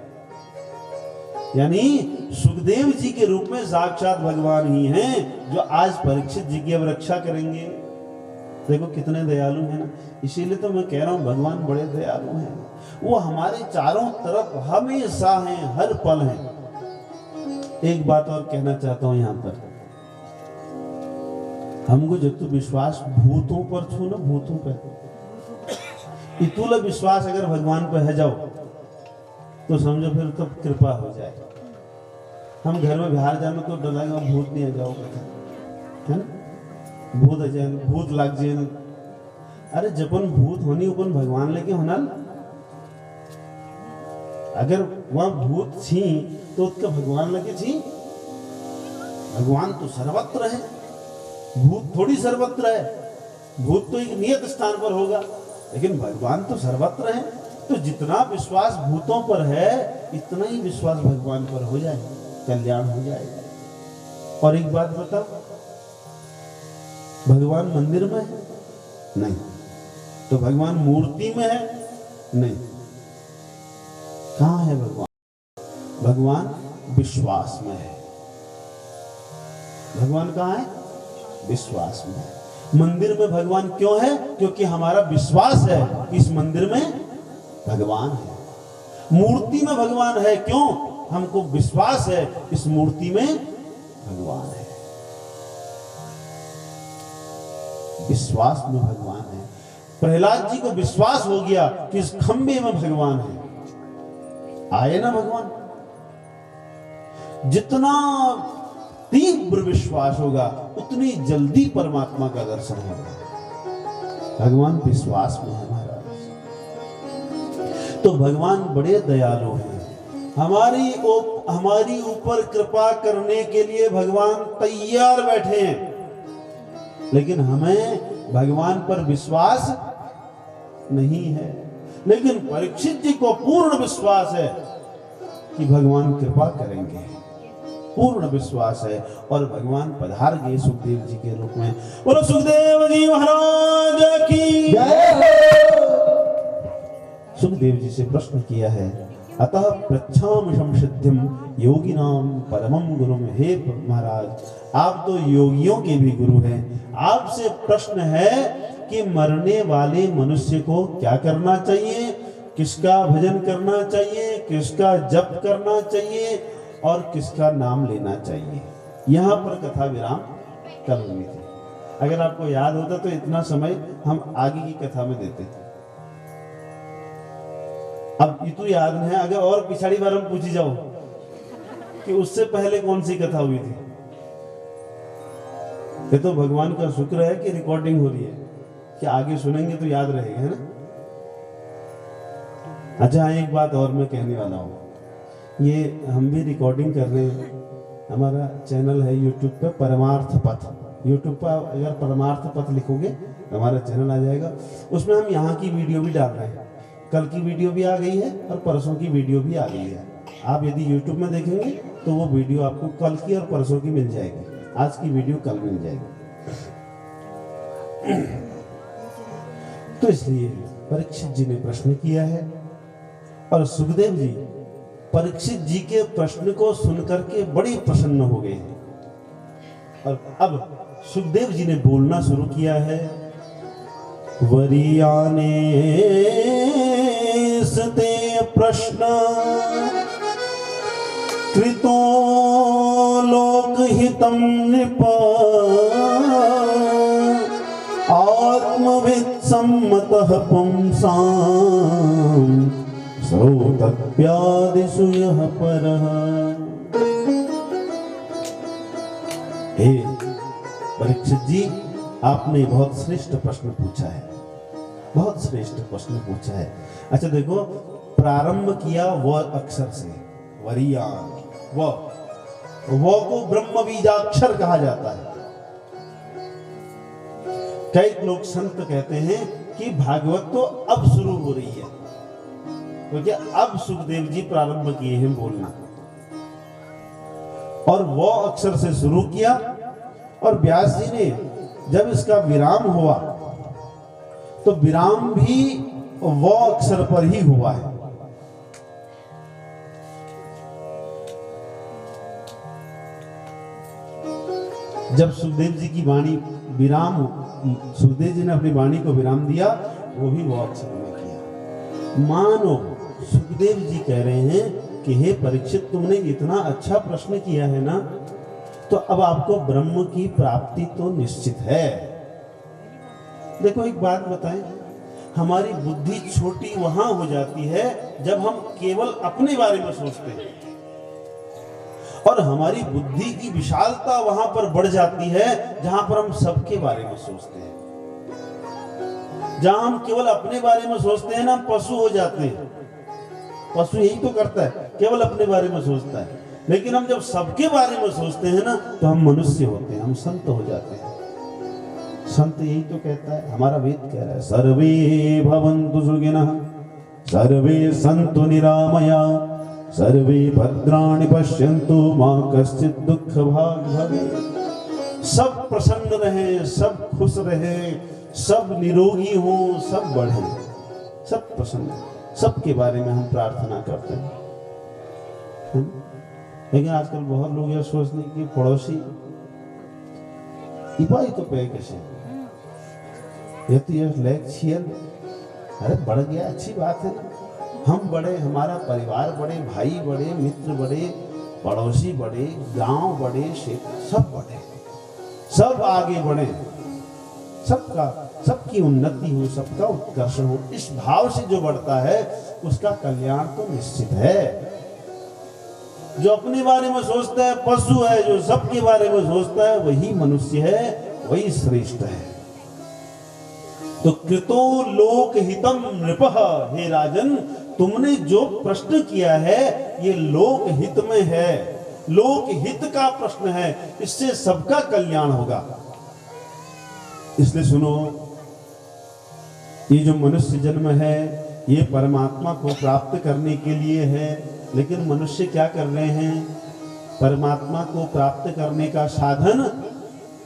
यानी सुखदेव जी के रूप में साक्षात भगवान ही हैं जो आज परीक्षित जी की अब रक्षा करेंगे। देखो कितने दयालु हैं ना, इसीलिए तो मैं कह रहा हूं भगवान बड़े दयालु हैं। वो हमारे चारों तरफ हमेशा हैं, हर पल हैं। एक बात और कहना चाहता हूं यहां पर, हमको जब तो विश्वास भूतों पर छू ना, भूतों पर इतुल विश्वास अगर भगवान पर है जाओ तो समझो फिर तो कृपा हो जाए। हम घर में बाहर जाना तो डर लगेगा भूत नहीं आ जाओगे, है ना, भूत आ जाए, भूत लग जाए। अरे जपन भूत होनी अपन भगवान लेके होना, अगर वहां भूत छी तो उसका भगवान लगे छी। भगवान तो सर्वत्र है, भूत थोड़ी सर्वत्र है। भूत तो एक नियत स्थान पर होगा, लेकिन भगवान तो सर्वत्र है। तो जितना विश्वास भूतों पर है इतना ही विश्वास भगवान पर हो जाए, कल्याण हो जाएगा। और एक बात बताओ, भगवान मंदिर में है? नहीं। तो भगवान मूर्ति में है? नहीं। कहां है भगवान? भगवान विश्वास में है। भगवान कहां है? विश्वास में है। मंदिर में भगवान क्यों है? क्योंकि हमारा विश्वास है कि इस मंदिर में भगवान है। मूर्ति में भगवान है क्यों? हमको विश्वास है इस मूर्ति में भगवान है। विश्वास में भगवान है। प्रहलाद जी को विश्वास हो गया कि इस खंबे में भगवान है, आए ना भगवान। जितना तीव्र विश्वास होगा उतनी जल्दी परमात्मा का दर्शन होगा। भगवान विश्वास में है महाराज। तो भगवान बड़े दयालु हैं, हमारी ऊपर कृपा करने के लिए भगवान तैयार बैठे हैं। लेकिन हमें भगवान पर विश्वास नहीं है। लेकिन परीक्षित जी को पूर्ण विश्वास है कि भगवान कृपा करेंगे, पूर्ण विश्वास है। और भगवान पधार गए सुखदेव जी के रूप में। बोलो सुखदेव जी महाराज की जय। सुखदेव जी से प्रश्न किया है, अतः पृच्छामि संसिद्धिम योगिनाम परमं गुरुम। हे महाराज, आप तो योगियों के भी गुरु हैं। आपसे प्रश्न है कि मरने वाले मनुष्य को क्या करना चाहिए, किसका भजन करना चाहिए, किसका जप करना चाहिए और किसका नाम लेना चाहिए। यहाँ पर कथा विराम कर हुई थी। अगर आपको याद होता तो इतना समय हम आगे की कथा में देते थे। अब ये तो याद नहीं है, अगर और पिछड़ी बार हम पूछी जाओ कि उससे पहले कौन सी कथा हुई थी। ये तो भगवान का शुक्र है कि रिकॉर्डिंग हो रही है, कि आगे सुनेंगे तो याद रहेगा, है ना। अच्छा, एक बात और मैं कहने वाला हूँ, ये हम भी रिकॉर्डिंग कर रहे हैं। हमारा चैनल है यूट्यूब पे परमार्थ पथ। यूट्यूब पर अगर परमार्थ पथ लिखोगे हमारा चैनल आ जाएगा। उसमें हम यहाँ की वीडियो भी डाल रहे हैं। कल की वीडियो भी आ गई है और परसों की वीडियो भी आ गई है। आप यदि यूट्यूब में देखेंगे तो वो वीडियो आपको कल की और परसों की मिल जाएगी। आज की वीडियो कल मिल जाएगी। तो इसलिए परीक्षित जी ने प्रश्न किया है और सुखदेव जी परीक्षित जी के प्रश्न को सुनकर के बड़े प्रसन्न हो गए हैं। और अब सुखदेव जी ने बोलना शुरू किया है। वरियाने सते प्रश्न कृतो लोकहितं नृप आत्मवित् सम्मतः पुंसां श्रोतव्यादिषु यः परः। हे परीक्षित जी, आपने बहुत श्रेष्ठ प्रश्न पूछा है, बहुत श्रेष्ठ प्रश्न पूछा है। अच्छा देखो, प्रारंभ किया व अक्षर से, वरियान, वो को ब्रह्म बीजाक्षर कहा जाता है। कई लोग संत कहते हैं कि भागवत तो अब शुरू हो रही है, क्योंकि अब सुखदेव जी प्रारंभ किए हैं बोलना, और वो अक्षर से शुरू किया, और व्यास जी ने जब इसका विराम हुआ तो विराम भी वो अक्षर पर ही हुआ है। जब सुखदेव जी की वाणी विराम, सुखदेव जी ने अपनी वाणी को विराम दिया, वो भी वो अक्षर में किया। मानो सुखदेव जी कह रहे हैं कि हे परीक्षित, तुमने इतना अच्छा प्रश्न किया है ना, तो अब आपको ब्रह्म की प्राप्ति तो निश्चित है। देखो एक बात बताएं, हमारी बुद्धि छोटी वहां हो जाती है जब हम केवल अपने बारे में सोचते हैं, और हमारी बुद्धि की विशालता वहां पर बढ़ जाती है जहां पर हम सबके बारे में सोचते हैं। जहां हम केवल अपने बारे में सोचते हैं ना, हम पशु हो जाते हैं। पशु यही तो करता है, केवल अपने बारे में सोचता है। लेकिन हम जब सबके बारे में सोचते हैं ना, तो हम मनुष्य होते हैं, हम संत हो जाते हैं। संत यही तो कहता है, हमारा वेद कह रहा है, सर्वे भवन्तु सुखिनः, सर्वे सन्तु निरामया, सर्वे भद्राणि पश्यन्तु मा कश्चित् दुःख भाग् भवेत्। सब प्रसन्न रहे, सब खुश रहे, सब निरोगी हो, सब बढ़े, सब प्रसन्न, सबके बारे में हम प्रार्थना करते हैं। लेकिन आजकल बहुत लोग यह सोचते हैं कि पड़ोसी इपाई तो पे कैसे, ये तो यह लेख छियन, अरे बढ़ गया, अच्छी बात है ना। हम बड़े, हमारा परिवार बड़े, भाई बड़े, मित्र बड़े, पड़ोसी बड़े, गांव बड़े, क्षेत्र सब बड़े, सब आगे बढ़े, सबका, सबकी उन्नति हो, सबका उत्कर्ष हो। इस भाव से जो बढ़ता है उसका कल्याण तो निश्चित है। जो अपने बारे में सोचता है पशु है, जो सबके बारे में सोचता है वही मनुष्य है, वही श्रेष्ठ है। तो कृतो लोक हितम नृपः, हे राजन, तुमने जो प्रश्न किया है ये लोक हित में है, लोक हित का प्रश्न है, इससे सबका कल्याण होगा। इसलिए सुनो, ये जो मनुष्य जन्म है ये परमात्मा को प्राप्त करने के लिए है, लेकिन मनुष्य क्या कर रहे हैं, परमात्मा को प्राप्त करने का साधन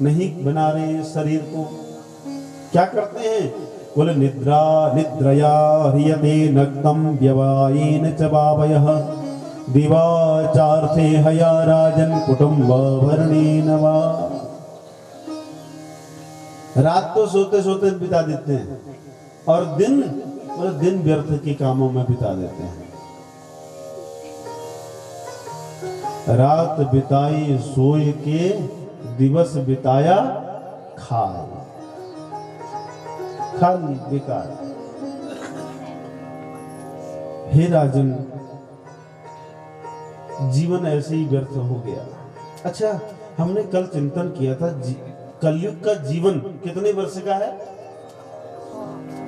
नहीं बना रहे हैं शरीर को। क्या करते हैं, बोले निद्रा निद्रया ह्रियते नक्तम व्यवायेन च बावयः, दिवाचार्थे हया राजन कुटुम्ब भरणेन वा। रात तो सोते सोते बिता देते हैं, और दिन व्यर्थ के कामों में बिता देते हैं। रात बिताई सोए के, दिवस बिताया खाए, खाली बेकार। हे राजन, जीवन ऐसे ही व्यर्थ हो गया। अच्छा, हमने कल चिंतन किया था, कलयुग का जीवन कितने वर्ष का है,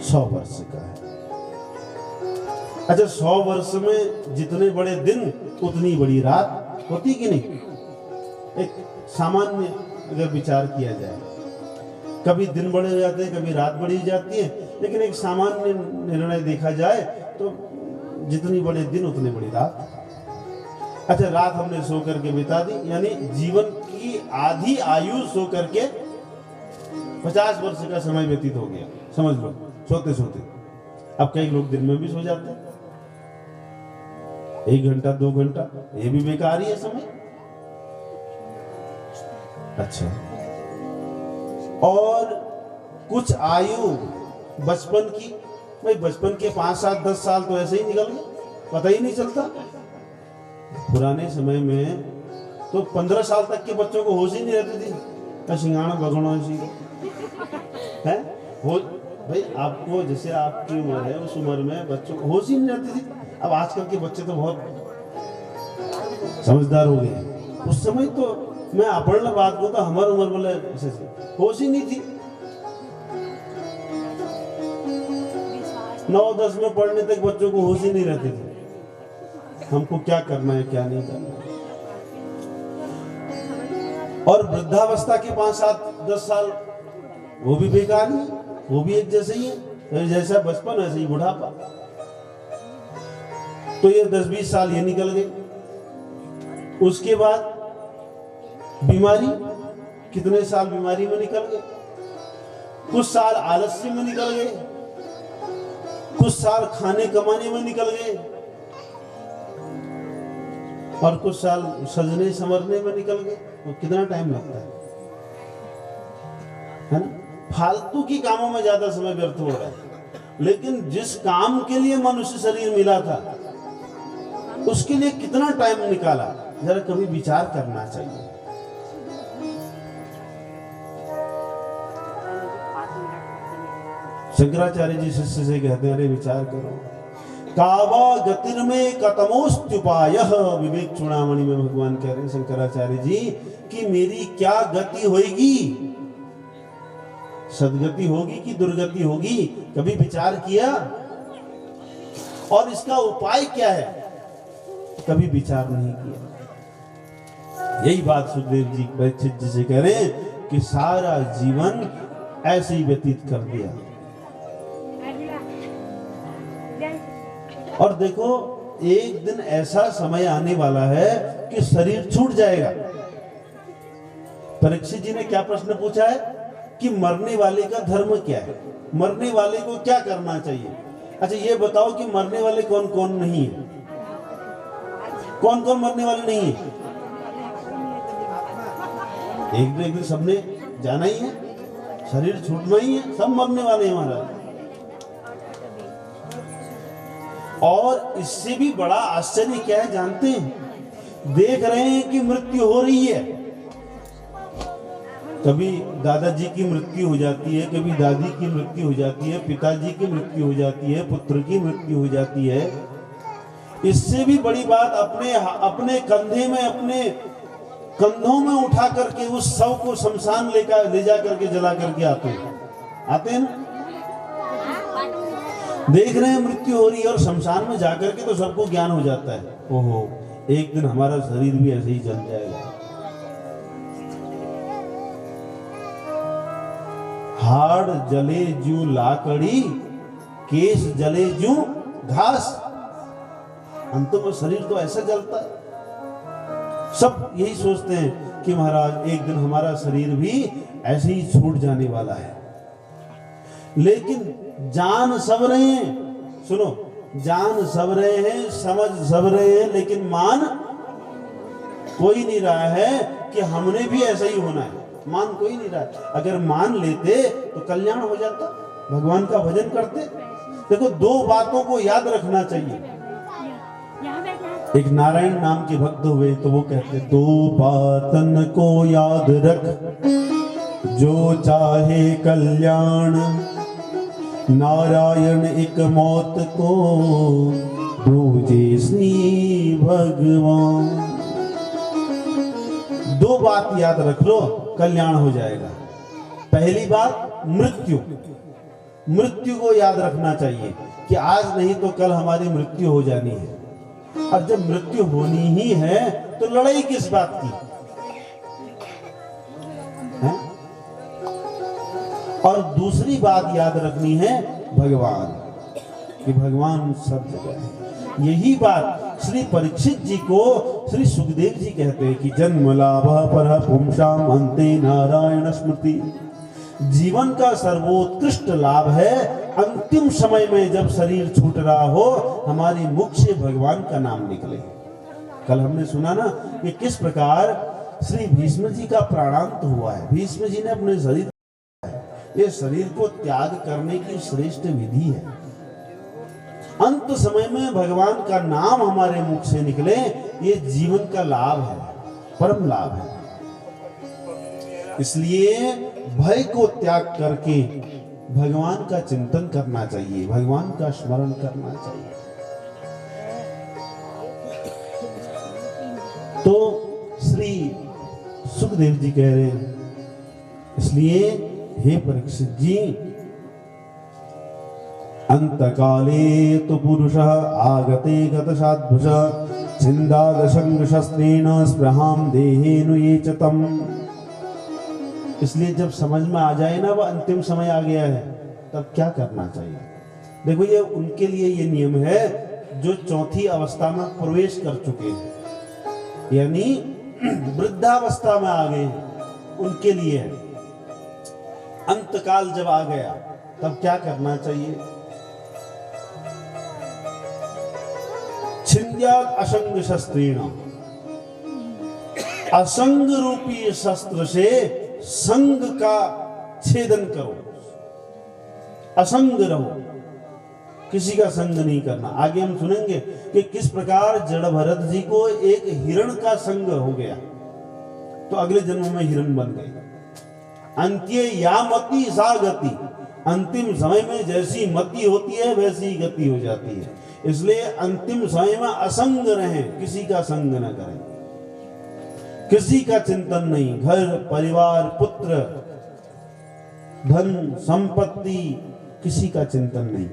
100 वर्ष का है। अच्छा, 100 वर्ष में जितने बड़े दिन उतनी बड़ी रात होती कि नहीं? एक सामान्य अगर विचार किया जाए, कभी दिन बड़े हो जाते हैं, कभी रात बड़ी हो जाती है, लेकिन एक सामान्य निर्णय देखा जाए तो जितनी बड़े दिन उतनी बड़ी रात। अच्छा, रात हमने सो करके बिता दी, यानी जीवन की आधी आयु सो करके 50 वर्ष का समय व्यतीत हो गया, समझ लो, सोते सोते। अब कई लोग दिन में भी सो जाते हैं, 1 घंटा 2 घंटा, ये भी बेकार ही है समय। अच्छा, और कुछ आयु बचपन की, भाई बचपन के 5 7 10 साल तो ऐसे ही निकल गए, पता ही नहीं चलता। पुराने समय में तो 15 साल तक के बच्चों को होश ही नहीं रहती थी, सिंगाना भगोना है हो। भाई आपको, जैसे आपकी उम्र है उस उम्र में बच्चों को होश ही नहीं रहती थी। अब आजकल के बच्चे तो बहुत समझदार हो गए। उस समय तो मैं अपर्ण बात को तो हमारी उम्र बोले होश ही नहीं थी। 9-10 में पढ़ने तक बच्चों को होश ही नहीं रहते थे हमको क्या करना है क्या नहीं करना है। और वृद्धावस्था के 5-7-10 साल वो भी बेकार नहीं, वो भी एक जैसे ही है, जैसा बचपन वैसे ही बुढ़ापा। तो ये 10-20 साल ये निकल गए। उसके बाद बीमारी, कितने साल बीमारी में निकल गए, कुछ साल आलस्य में निकल गए, कुछ साल खाने कमाने में निकल गए, और कुछ साल सजने संवरने में निकल गए। तो कितना टाइम लगता है ना? फालतू की कामों में ज्यादा समय व्यर्थ हो रहा है। लेकिन जिस काम के लिए मनुष्य शरीर मिला था उसके लिए कितना टाइम निकाला, जरा कभी विचार करना चाहिए। शंकराचार्य जी शिष्य से कहते हैं, अरे विचार करो, कावा गतिर में कतमोस्तुपाय, विवेक चूड़ामणि में भगवान कह रहे हैं शंकराचार्य जी कि मेरी क्या गति होगी, सदगति होगी कि दुर्गति होगी, कभी विचार किया? और इसका उपाय क्या है, कभी विचार नहीं किया। यही बात सुखदेव जी परीक्षित जी से कह रहे हैं कि सारा जीवन ऐसे ही व्यतीत कर दिया। और देखो एक दिन ऐसा समय आने वाला है कि शरीर छूट जाएगा। परीक्षित जी ने क्या प्रश्न पूछा है कि मरने वाले का धर्म क्या है, मरने वाले को क्या करना चाहिए। अच्छा ये बताओ कि मरने वाले कौन कौन नहीं है, कौन कौन मरने वाले नहीं है? एक दिन सबने जाना ही है, शरीर छूटना ही है, सब मरने वाले हैं महाराज। और इससे भी बड़ा आश्चर्य क्या है जानते हैं? देख रहे हैं कि मृत्यु हो रही है, कभी दादाजी की मृत्यु हो जाती है, कभी दादी की मृत्यु हो जाती है, पिताजी की मृत्यु हो जाती है, पुत्र की मृत्यु हो जाती है। इससे भी बड़ी बात अपने कंधे में, अपने कंधों में उठा करके उस शव को शमशान ले जा करके जला करके आते हैं ना? देख रहे हैं मृत्यु हो रही है और शमशान में जाकर के तो सबको ज्ञान हो जाता है, ओहो एक दिन हमारा शरीर भी ऐसे ही जल जाएगा। हाड़ जले जू लाकड़ी, केस जले जू घास, अंत में शरीर तो ऐसा जलता है। सब यही सोचते हैं कि महाराज एक दिन हमारा शरीर भी ऐसे ही छूट जाने वाला है। लेकिन जान सब रहे हैं, सुनो, जान सब रहे हैं, समझ सब रहे हैं, लेकिन मान कोई नहीं रहा है कि हमने भी ऐसा ही होना है। मान कोई नहीं रहा है। अगर मान लेते तो कल्याण हो जाता, भगवान का भजन करते। देखो दो बातों को याद रखना चाहिए। एक नारायण नाम के भक्त हुए तो वो कहते, दो बातन को याद रख जो चाहे कल्याण, नारायण एक मौत को दूजे श्री भगवान। दो बात याद रख लो, कल्याण हो जाएगा। पहली बात मृत्यु, मृत्यु को याद रखना चाहिए कि आज नहीं तो कल हमारी मृत्यु हो जानी है। और जब मृत्यु होनी ही है तो लड़ाई किस बात की है? और दूसरी बात याद रखनी है भगवान, कि भगवान सब जगह है। यही बात श्री परीक्षित जी को श्री सुखदेव जी कहते हैं कि जन्म लाभ पर पुंसाम अंते नारायण स्मृति। जीवन का सर्वोत्कृष्ट लाभ है अंतिम समय में जब शरीर छूट रहा हो, हमारी मुख से भगवान का नाम निकले। कल हमने सुना ना कि किस प्रकार श्री भीष्म जी का प्राणांत हुआ है। भीष्म जी ने अपने शरीर, ये शरीर को त्याग करने की श्रेष्ठ विधि है। अंत समय में भगवान का नाम हमारे मुख से निकले, ये जीवन का लाभ है, परम लाभ है। इसलिए भय को त्याग करके भगवान का चिंतन करना चाहिए, भगवान का स्मरण करना चाहिए। तो श्री सुखदेव जी कह रहे हैं, इसलिए हे परीक्षित जी, अंतकाले तु पुरुषः आगते गतशाद्भुजः छिन्दादशंगशस्त्रेण स्पृहां देहेनु ये च तम्। इसलिए जब समझ में आ जाए ना वो अंतिम समय आ गया है, तब क्या करना चाहिए। देखो ये उनके लिए ये नियम है जो चौथी अवस्था में प्रवेश कर चुके हैं, यानी वृद्धावस्था में आ गए हैं, उनके लिए है। अंतकाल जब आ गया तब क्या करना चाहिए। छिन्द्यात् असंग शस्त्रेण, असंग रूपी शस्त्र से संग का छेदन करो, असंग रहो, किसी का संग नहीं करना। आगे हम सुनेंगे कि किस प्रकार जड़ भरत जी को एक हिरण का संग हो गया तो अगले जन्म में हिरण बन गए। अंत्ये या मति सा गति, अंतिम समय में जैसी मति होती है वैसी ही गति हो जाती है। इसलिए अंतिम समय में असंग रहें, किसी का संग न करें, किसी का चिंतन नहीं, घर परिवार पुत्र धन संपत्ति किसी का चिंतन नहीं,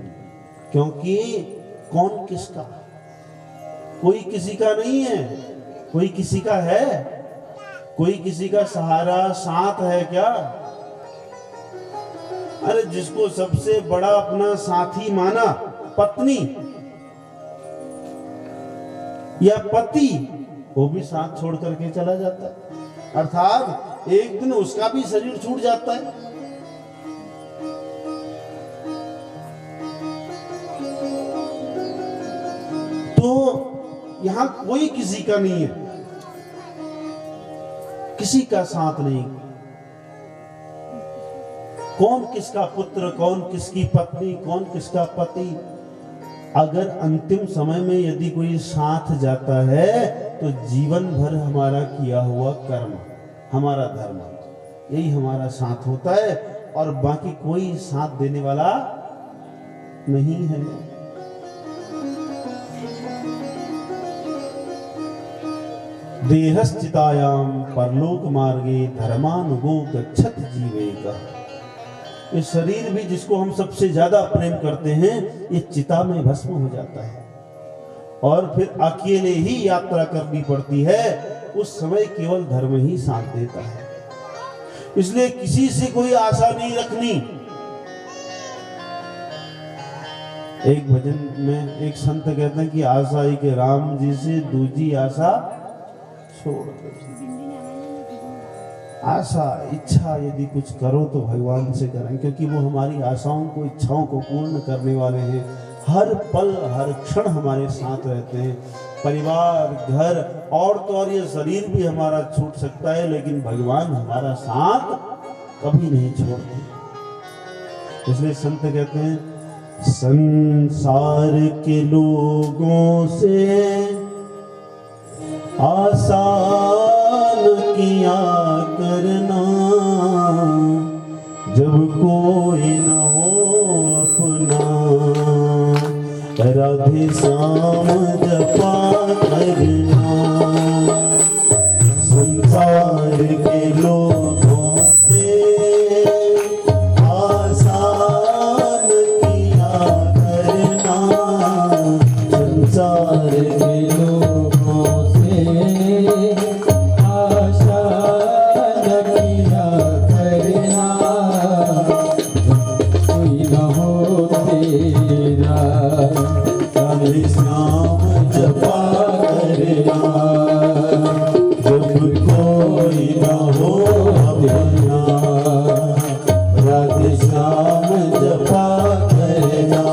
क्योंकि कौन किसका, कोई किसी का नहीं है। कोई किसी का है, कोई किसी का सहारा साथ है क्या। अरे जिसको सबसे बड़ा अपना साथी माना पत्नी या पति, वो भी साथ छोड़ करके चला जाता है, अर्थात एक दिन उसका भी शरीर छूट जाता है। तो यहां कोई किसी का नहीं है, किसी का साथ नहीं। कौन किसका पुत्र, कौन किसकी पत्नी, कौन किसका पति। अगर अंतिम समय में यदि कोई साथ जाता है तो जीवन भर हमारा किया हुआ कर्म, हमारा धर्म, यही हमारा साथ होता है, और बाकी कोई साथ देने वाला नहीं है। देहस्थितायां परलोक मार्गे धर्मानुगो गच्छत जीवेकः। ये शरीर भी जिसको हम सबसे ज्यादा प्रेम करते हैं, ये चिता में भस्म हो जाता है और फिर अकेले ही यात्रा करनी पड़ती है। उस समय केवल धर्म ही साथ देता है। इसलिए किसी से कोई आशा नहीं रखनी। एक भजन में एक संत कहते हैं कि आशा ही के राम जी से दूजी आशा छोड़ दो। आशा इच्छा यदि कुछ करो तो भगवान से करें, क्योंकि वो हमारी आशाओं को इच्छाओं को पूर्ण करने वाले हैं। हर पल हर क्षण हमारे साथ रहते हैं। परिवार घर और तो और ये शरीर भी हमारा छूट सकता है, लेकिन भगवान हमारा साथ कभी नहीं छोड़ते। इसलिए संत कहते हैं संसार के लोगों से आसान किया करना, जब कोई न हो अपना, राधे श्याम जपा करना। संसार के लोगों से आसान किया करना, संसार के लोगों से आशा न किया करना, कोई न हो तेरा, राधे श्याम जपा करना, जब कोई न हो अपना, राधे श्याम जपा करना।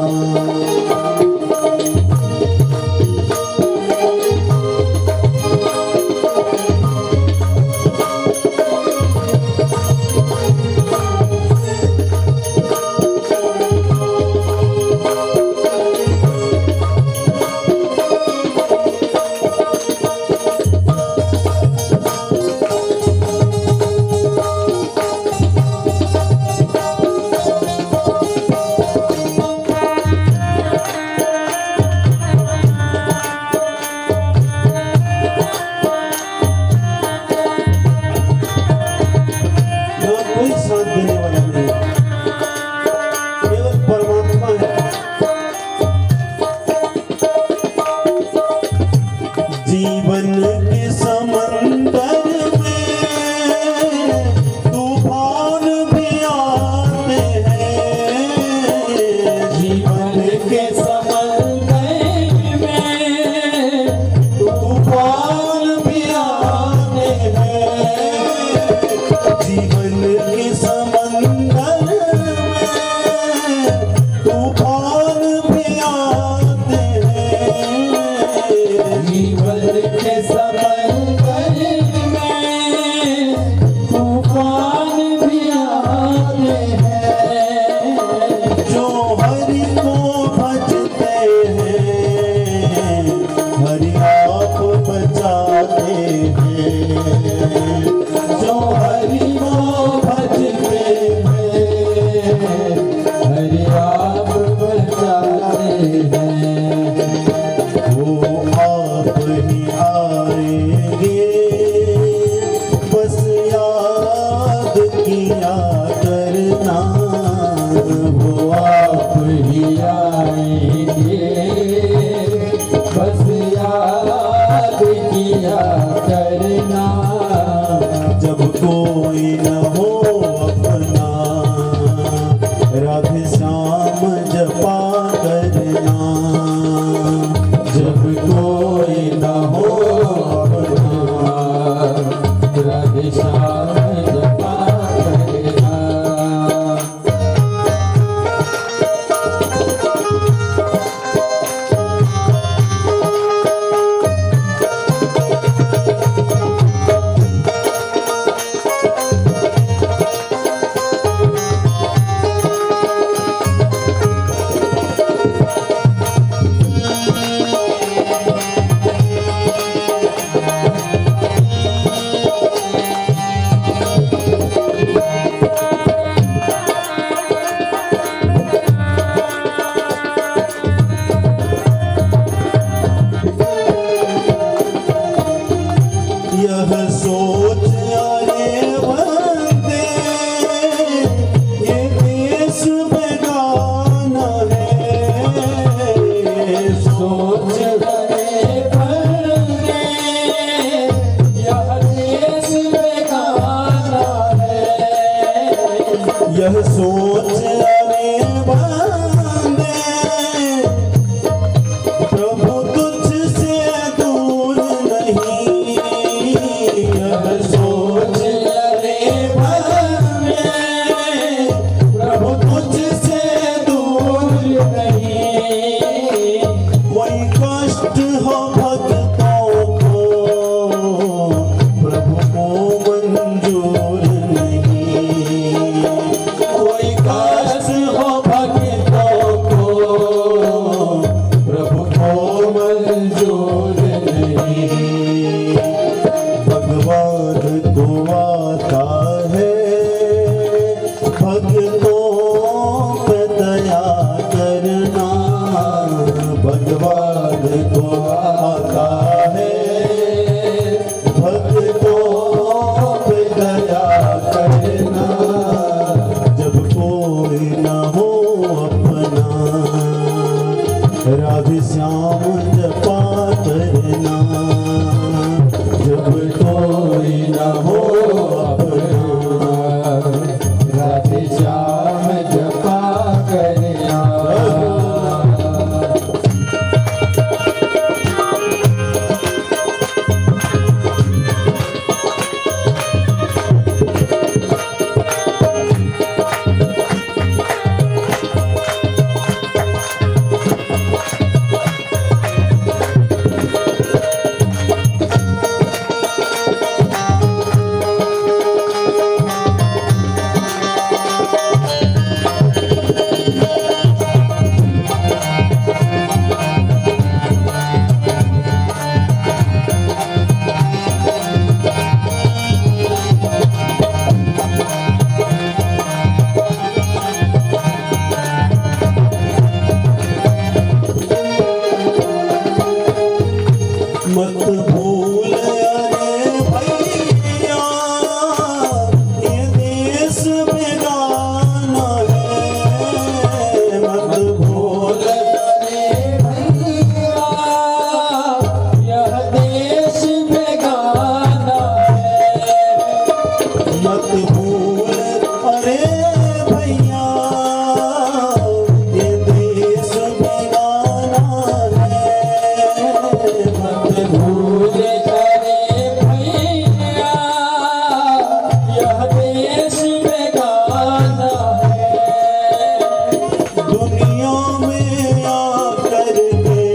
बेगाना है, सोच बड़े बंदे, यह देश बेगाना है। यह सोच अरे बांधे, प्रभु तुझसे दूर नहीं। यह सोच अरे बंदे, प्रभु तुझसे दूर नहीं। कोई कष्ट हो भक्तों को, प्रभु को मंजूर नहीं। कोई कष्ट हो भक्तों को, प्रभु को मंजूर नहीं। भगवान को आता है भक्तों पे दया करना। भगवान को आता है भक्तों पे दया करना। जब कोई न हो अपना, राधे श्याम जपा करना। जब कोई न हो अपना, राधे श्याम जपा करना। मत भूल अरे भैया, ये देश बेगाना है। मत भूल अरे भैया, यह देश बेगाना है। मत भूल अरे भैया, ये देश बेगाना है। मत भूल अरे भैया, यह देश बेगाना है। दुनिया में आकर के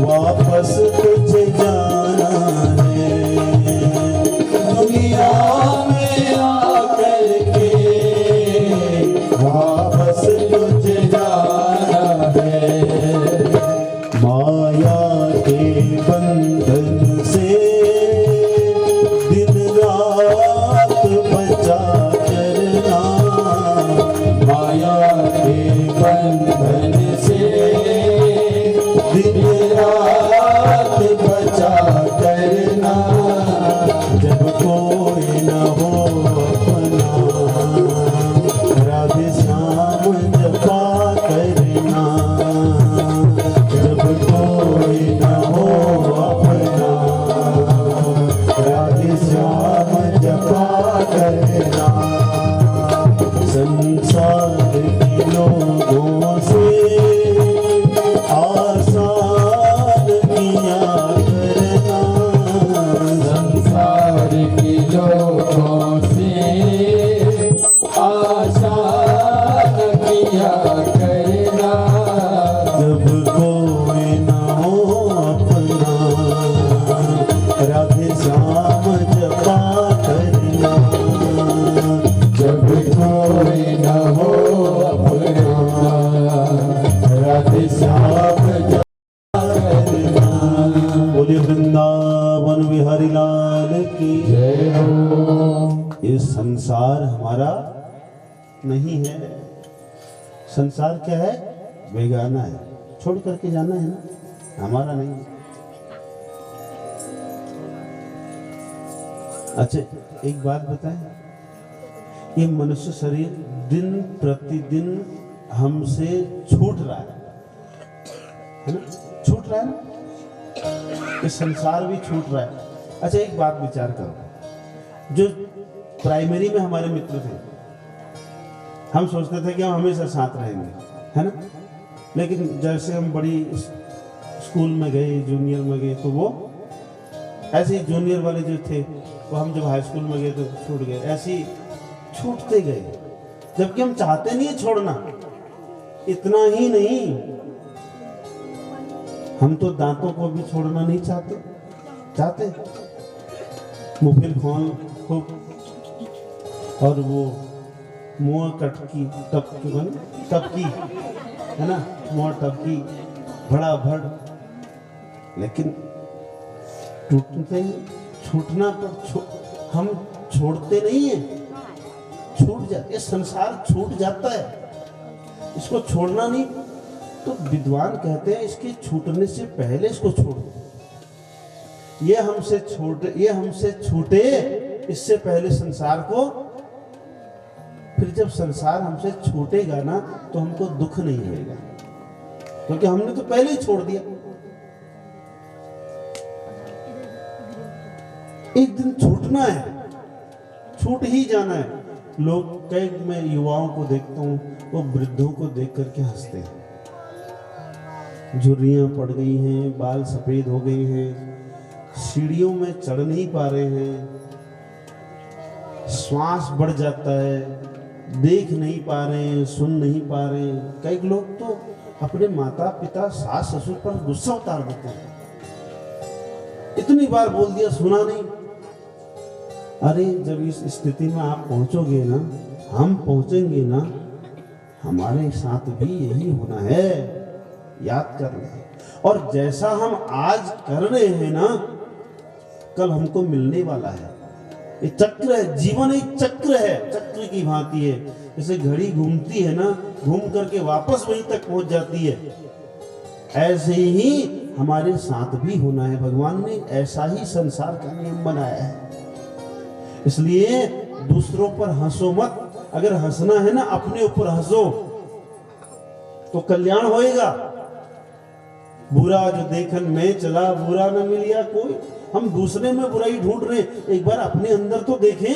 वापस तुझे जाना है। दुनिया में आकर के वापस तुझे जाना है। माया के बंधन से दिन रात बचा करना। माया के बंधन से दिन रात बचा करना। जब कोई न हो अपना, राधे श्याम जपा करना। जब कोई न हो अपना, राधे श्याम जपा करना। संसार के लोगों से आसान किया करना। संसार के लोगों से आसान किया करना। जब कोई न हो अपना, राधे श्याम जपा करना। जब कोई न हो अपना, राधे श्याम जपा करना। बोले वृंदावन बिहारी लाल की जय हो। ये संसार हमारा नहीं है। संसार क्या है? बेगाना है, छोड़ करके जाना है ना, हमारा नहीं है। अच्छा एक बात बताएं, ये मनुष्य शरीर दिन प्रतिदिन हमसे छूट रहा है ना, छूट रहा है ना, ये संसार भी छूट रहा है। अच्छा एक बात विचार करो, जो प्राइमरी में हमारे मित्र थे, हम सोचते थे कि हम हमेशा साथ रहेंगे, है ना, लेकिन जैसे हम बड़ी स्कूल में गए, जूनियर में गए, तो वो ऐसे ही जूनियर वाले जो थे वो हम जब हाई स्कूल में गए तो छूट गए, ऐसे ही छूटते गए, जबकि हम चाहते नहीं है छोड़ना। इतना ही नहीं, हम तो दांतों को भी छोड़ना नहीं चाहते मुफिल खोल खूब, और वो मुँह टपकी है ना, मुँह टपकी भड़ा भड़, लेकिन टूटते ही छूटना पर हम छोड़ते नहीं है, छूट जाते, संसार छूट जाता है, इसको छोड़ना नहीं। तो विद्वान कहते हैं इसके छूटने से पहले इसको छोड़ दो, ये हमसे छूटे इससे पहले संसार को, फिर जब संसार हमसे छूटेगा ना तो हमको दुख नहीं होगा, क्योंकि हमने तो पहले ही छोड़ दिया। एक दिन छूटना है, छूट ही जाना है। लोग कई, मैं युवाओं को देखता हूं, वो वृद्धों को देख करके हंसते हैं, झुर्रियां पड़ गई हैं, बाल सफेद हो गए हैं, सीढ़ियों में चढ़ नहीं पा रहे हैं, श्वास बढ़ जाता है, देख नहीं पा रहे हैं, सुन नहीं पा रहे हैं। कई लोग तो अपने माता पिता सास ससुर पर गुस्सा उतार देते हैं, इतनी बार बोल दिया सुना नहीं। अरे जब इस स्थिति में आप पहुंचोगे ना, हम पहुंचेंगे ना, हमारे साथ भी यही होना है, याद कर लें। और जैसा हम आज कर रहे हैं ना, कल हमको मिलने वाला है। ये चक्र है, जीवन एक चक्र है, चक्र की भांति है। जैसे घड़ी घूमती है ना, घूम करके वापस वहीं तक पहुंच जाती है, ऐसे ही हमारे साथ भी होना है। भगवान ने ऐसा ही संसार का नियम बनाया है। इसलिए दूसरों पर हंसो मत, अगर हंसना है ना अपने ऊपर हंसो तो कल्याण होएगा। बुरा जो देखन में चला, बुरा न मिलिया कोई। हम दूसरे में बुराई ढूंढ रहे, एक बार अपने अंदर तो देखें।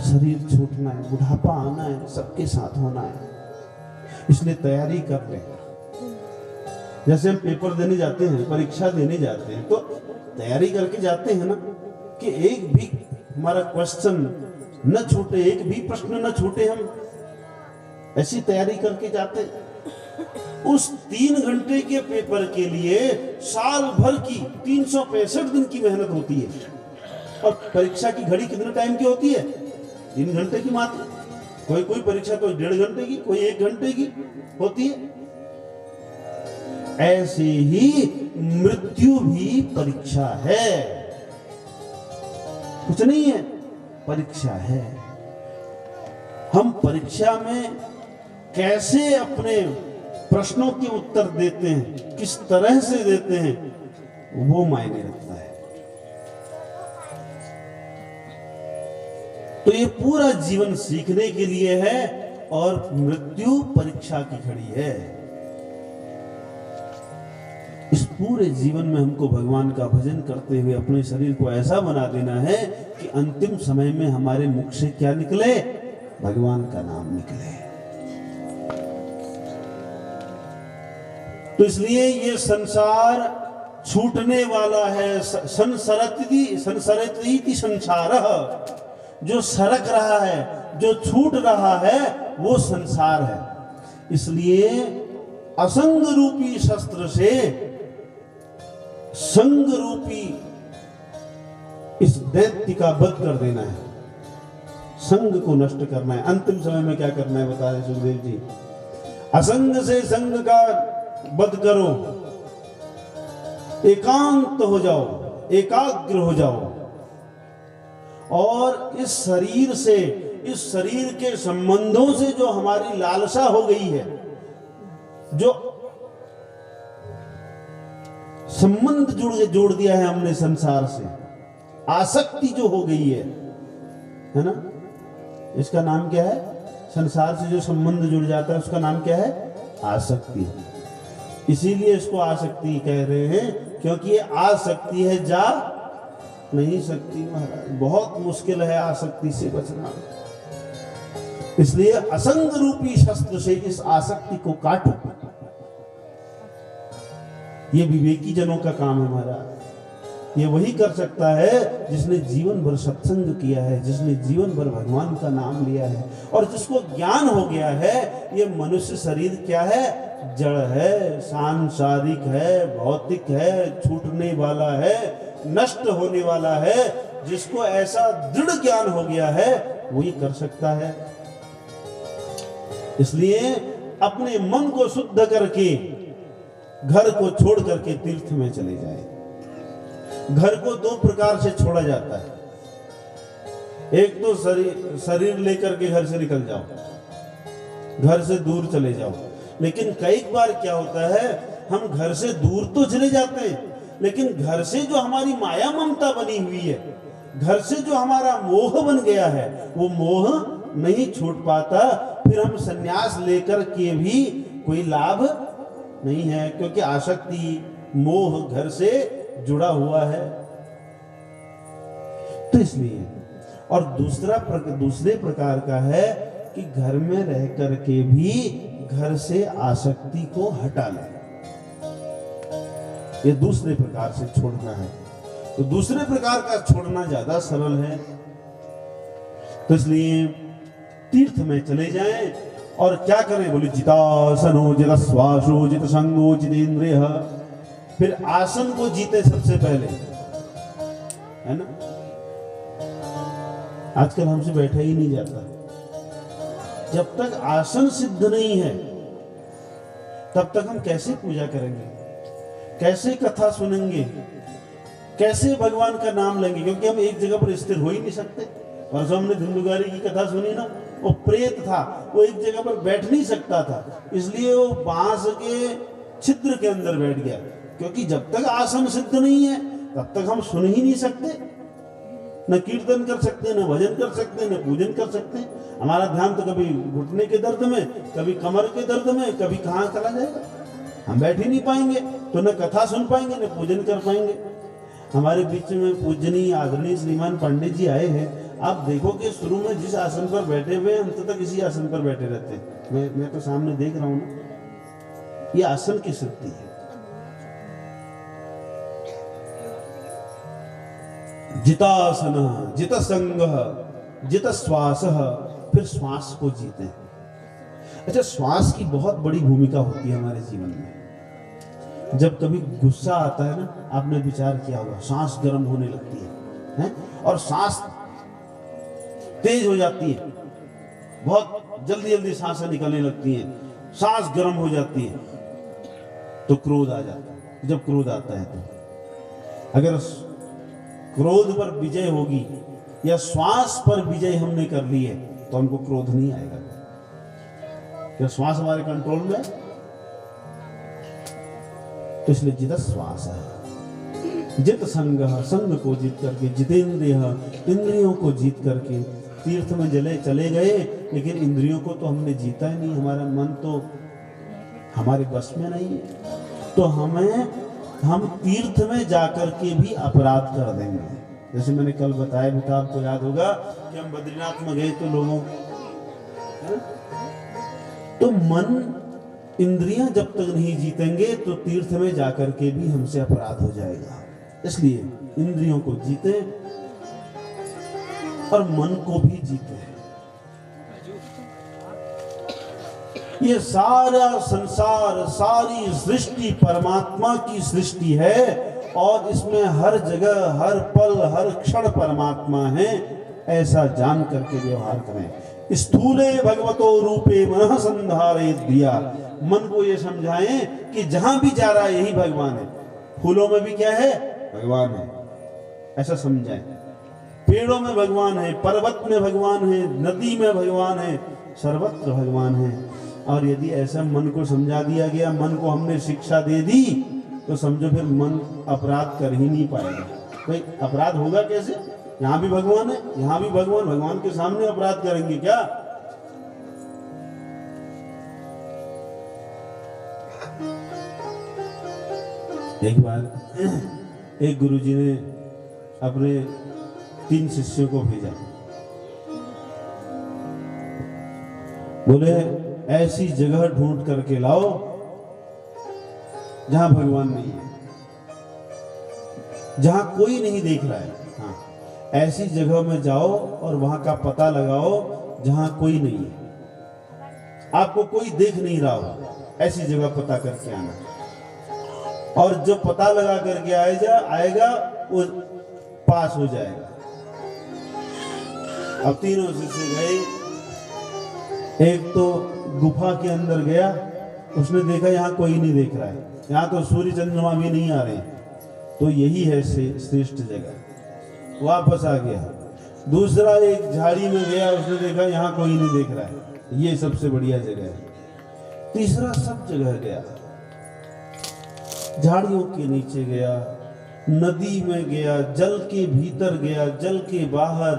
शरीर छूटना है, बुढ़ापा आना है, सबके साथ होना है, इसलिए तैयारी कर ले। जैसे हम पेपर देने जाते हैं, परीक्षा देने जाते हैं, तो तैयारी करके जाते हैं ना, कि एक भी हमारा क्वेश्चन न छूटे, एक भी प्रश्न न छूटे, हम ऐसी तैयारी करके जाते हैं। उस 3 घंटे के पेपर के लिए साल भर की 365 दिन की मेहनत होती है। और परीक्षा की घड़ी कितने टाइम की होती है? 3 घंटे की मात्र। कोई परीक्षा तो 1.5 घंटे की, कोई 1 घंटे की होती है। ऐसे ही मृत्यु भी परीक्षा है, कुछ नहीं है, परीक्षा है। हम परीक्षा में कैसे अपने प्रश्नों के उत्तर देते हैं, किस तरह से देते हैं, वो मायने रखता है। तो ये पूरा जीवन सीखने के लिए है, और मृत्यु परीक्षा की घड़ी है। इस पूरे जीवन में हमको भगवान का भजन करते हुए अपने शरीर को ऐसा बना देना है कि अंतिम समय में हमारे मुख से क्या निकले? भगवान का नाम निकले। तो इसलिए ये संसार छूटने वाला है। संसरति संसार, जो सरक रहा है, जो छूट रहा है, वो संसार है। इसलिए असंग रूपी शस्त्र से संग रूपी इस दैत्य का वध कर देना है, संग को नष्ट करना है। अंतिम समय में क्या करना है बता रहे सुखदेव जी। असंग से संग का वध करो, एकांत हो जाओ, एकाग्र हो जाओ, और इस शरीर से, इस शरीर के संबंधों से जो हमारी लालसा हो गई है, जो संबंध जोड़ दिया है हमने संसार से, आसक्ति जो हो गई है ना, इसका नाम क्या है? संसार से जो संबंध जुड़ जाता है उसका नाम क्या है? आसक्ति। इसीलिए इसको आसक्ति कह रहे हैं, क्योंकि ये आसक्ति है, जा नहीं सकती महाराज। बहुत मुश्किल है आसक्ति से बचना। इसलिए असंग रूपी शस्त्र से इस आसक्ति को काटो। ये विवेकी जनों का काम है महाराज। ये वही कर सकता है जिसने जीवन भर सत्संग किया है, जिसने जीवन भर भगवान का नाम लिया है, और जिसको ज्ञान हो गया है ये मनुष्य शरीर क्या है? जड़ है, सांसारिक है, भौतिक है, छूटने वाला है, नष्ट होने वाला है। जिसको ऐसा दृढ़ ज्ञान हो गया है वो ये कर सकता है। इसलिए अपने मन को शुद्ध करके घर को छोड़ करके तीर्थ में चले जाए। घर को दो प्रकार से छोड़ा जाता है। एक तो शरीर लेकर के घर से निकल जाओ, घर से दूर चले जाओ। लेकिन कई बार क्या होता है, हम घर से दूर तो चले जाते हैं, लेकिन घर से जो हमारी माया ममता बनी हुई है, घर से जो हमारा मोह बन गया है, वो मोह नहीं छूट पाता। फिर हम संन्यास लेकर के भी कोई लाभ नहीं है, क्योंकि आसक्ति मोह घर से जुड़ा हुआ है। तो इसलिए, और दूसरे प्रकार का है कि घर में रह करके भी घर से आसक्ति को हटा ले। ये दूसरे प्रकार से छोड़ना है। तो दूसरे प्रकार का छोड़ना ज्यादा सरल है। तो इसलिए तीर्थ में चले जाएं और क्या करें? बोले जितासनो जित श्वासो जित संगो जितेंद्रिय। फिर आसन को जीते सबसे पहले, है ना। आजकल हमसे बैठा ही नहीं जाता। जब तक आसन सिद्ध नहीं है तब तक हम कैसे पूजा करेंगे, कैसे कथा सुनेंगे, कैसे भगवान का नाम लेंगे? क्योंकि हम एक जगह पर स्थिर हो ही नहीं सकते। परसों हमने धुंधुगारी की कथा सुनी ना, वो प्रेत था, वो एक जगह पर बैठ नहीं सकता था, इसलिए वो बांस के छिद्र के अंदर बैठ गया। क्योंकि जब तक आसन सिद्ध नहीं है तब तक हम सुन ही नहीं सकते, न कीर्तन कर सकते, न भजन कर सकते, न पूजन कर सकते। हमारा ध्यान तो कभी घुटने के दर्द में, कभी कमर के दर्द में, कभी कहाँ चला जाएगा। हम बैठ ही नहीं पाएंगे, तो न कथा सुन पाएंगे, न पूजन कर पाएंगे। हमारे बीच में पूजनीय आदरणीय श्रीमान पंडित जी आए हैं। आप देखो कि शुरू में जिस आसन पर बैठे हुए अंत तक इसी आसन पर बैठे रहते हैं। मैं तो सामने देख रहा हूं ना, ये आसन की शक्ति है। जितासन जित संग जित श्वास, फिर श्वास को जीते। अच्छा, श्वास की बहुत बड़ी भूमिका होती है हमारे जीवन में। जब कभी गुस्सा आता है ना, आपने विचार किया होगा, सांस गर्म होने लगती है और सांस तेज हो जाती है, बहुत जल्दी जल्दी सांसें निकलने लगती हैं, सांस गर्म हो जाती है, तो क्रोध आ जाता है। जब क्रोध आता है तो अगर क्रोध पर विजय होगी या श्वास पर विजय हमने कर ली है तो हमको क्रोध नहीं आएगा। क्या श्वास हमारे कंट्रोल में? तो इसलिए जित श्वास है, जित संग, संग को जीत करके, जितेंद्रिय, इंद्रियों को जीत करके तीर्थ में चले गए। लेकिन इंद्रियों को तो हमने जीता ही नहीं, हमारा मन तो हमारे बस में नहीं है। तो हम तीर्थ में जाकर के भी अपराध कर देंगे। जैसे मैंने कल बताया भी था, आपको याद होगा कि हम बद्रीनाथ में गए तो लोगों, तो मन इंद्रियां जब तक नहीं जीतेंगे तो तीर्थ में जाकर के भी हमसे अपराध हो जाएगा। इसलिए इंद्रियों को जीते और मन को भी जीते। ये सारा संसार, सारी सृष्टि परमात्मा की सृष्टि है और इसमें हर जगह, हर पल, हर क्षण परमात्मा है। ऐसा जान करके व्यवहार करें। स्थूले भगवतो रूपे मनः संधारे दिया। मन को ये समझाएं कि जहां भी जा रहा है यही भगवान है। फूलों में भी क्या है? भगवान है, ऐसा समझाएं। पेड़ों में भगवान है, पर्वत में भगवान है, नदी में भगवान है, सर्वत्र भगवान है। और यदि ऐसा मन को समझा दिया गया, मन को हमने शिक्षा दे दी, तो समझो फिर मन अपराध कर ही नहीं पाएगा। भाई अपराध होगा कैसे? यहां भी भगवान है, यहां भी भगवान, भगवान के सामने अपराध करेंगे क्या? एक बार एक गुरुजी ने अपने 3 शिष्यों को भेजा, बोले ऐसी जगह ढूंढ करके लाओ जहां भगवान नहीं है, जहां कोई नहीं देख रहा है। हाँ, ऐसी जगह में जाओ और वहां का पता लगाओ जहां कोई नहीं है, आपको कोई देख नहीं रहा हो, ऐसी जगह पता करके आना। और जो पता लगा करके आएगा वो पास हो जाएगा। अब तीनों शिष्य गए, एक तो गुफा के अंदर गया, उसने देखा यहां कोई नहीं देख रहा है, यहां तो सूर्य चंद्रमा भी नहीं आ रहे, तो यही है श्रेष्ठ जगह, वापस आ गया। दूसरा एक झाड़ी में गया, उसने देखा यहां कोई नहीं देख रहा है, ये सबसे बढ़िया जगह है। तीसरा सब जगह गया, झाड़ियों के नीचे गया, नदी में गया, जल के भीतर गया, जल के बाहर,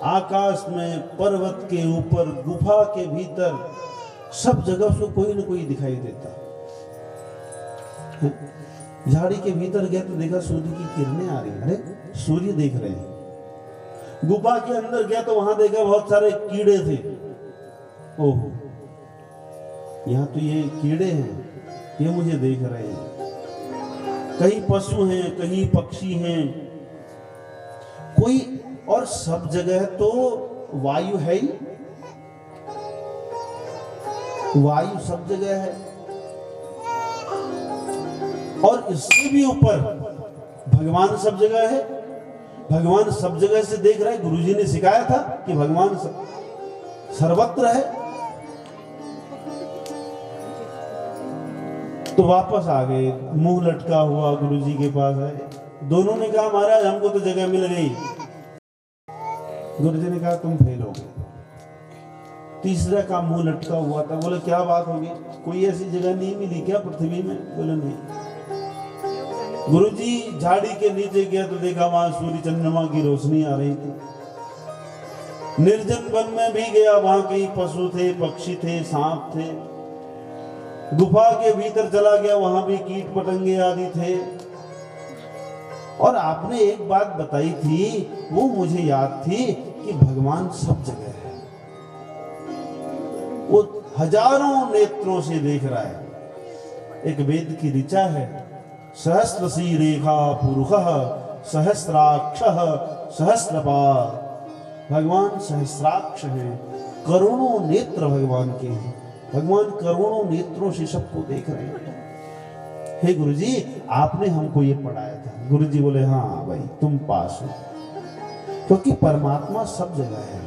आकाश में, पर्वत के ऊपर, गुफा के भीतर, सब जगह उसको कोई न कोई दिखाई देता। झाड़ी के भीतर गया तो देखा सूर्य की किरणें आ रही हैं, अरे सूर्य देख रहे हैं। गुफा के अंदर गया तो वहां देखा बहुत सारे कीड़े थे, ओहो यहाँ तो ये कीड़े हैं, ये मुझे देख रहे हैं। कहीं पशु हैं, कहीं पक्षी हैं, कोई, और सब जगह तो वायु है ही, वायु सब जगह है। और इससे भी ऊपर भगवान सब जगह है, भगवान सब जगह से देख रहा है। गुरुजी ने सिखाया था कि भगवान सर्वत्र है। तो वापस आ गए, मुंह लटका हुआ गुरुजी के पास आए। दोनों ने कहा महाराज हमको तो जगह मिल गई। गुरुजी ने कहा तुम फेल हो गए। तीसरा का मुंह लटका हुआ था, बोले क्या बात होगी, कोई ऐसी जगह नहीं मिली क्या पृथ्वी में? बोले नहीं। गुरुजी झाड़ी के नीचे गया तो देखा वहां सूर्य चंद्रमा की रोशनी आ रही थी। निर्जन वन में भी गया, वहां कई पशु थे, पक्षी थे, सांप थे। गुफा के भीतर चला गया, वहां भी कीट पतंगे आदि थे। और आपने एक बात बताई थी, वो मुझे याद थी कि भगवान सब जगह है, वो हजारों नेत्रों से देख रहा है। एक वेद की ऋचा है, सहस्रसी रेखा पुरुषः सहस्राक्षः सहस्रपाद। भगवान सहस्राक्ष है, करोड़ों नेत्र भगवान के हैं। भगवान करोड़ों नेत्रों से सबको देख रहे हैं। हे गुरुजी आपने हमको ये पढ़ाया था। गुरुजी बोले हाँ भाई तुम पास हो, क्योंकि परमात्मा सब जगह है,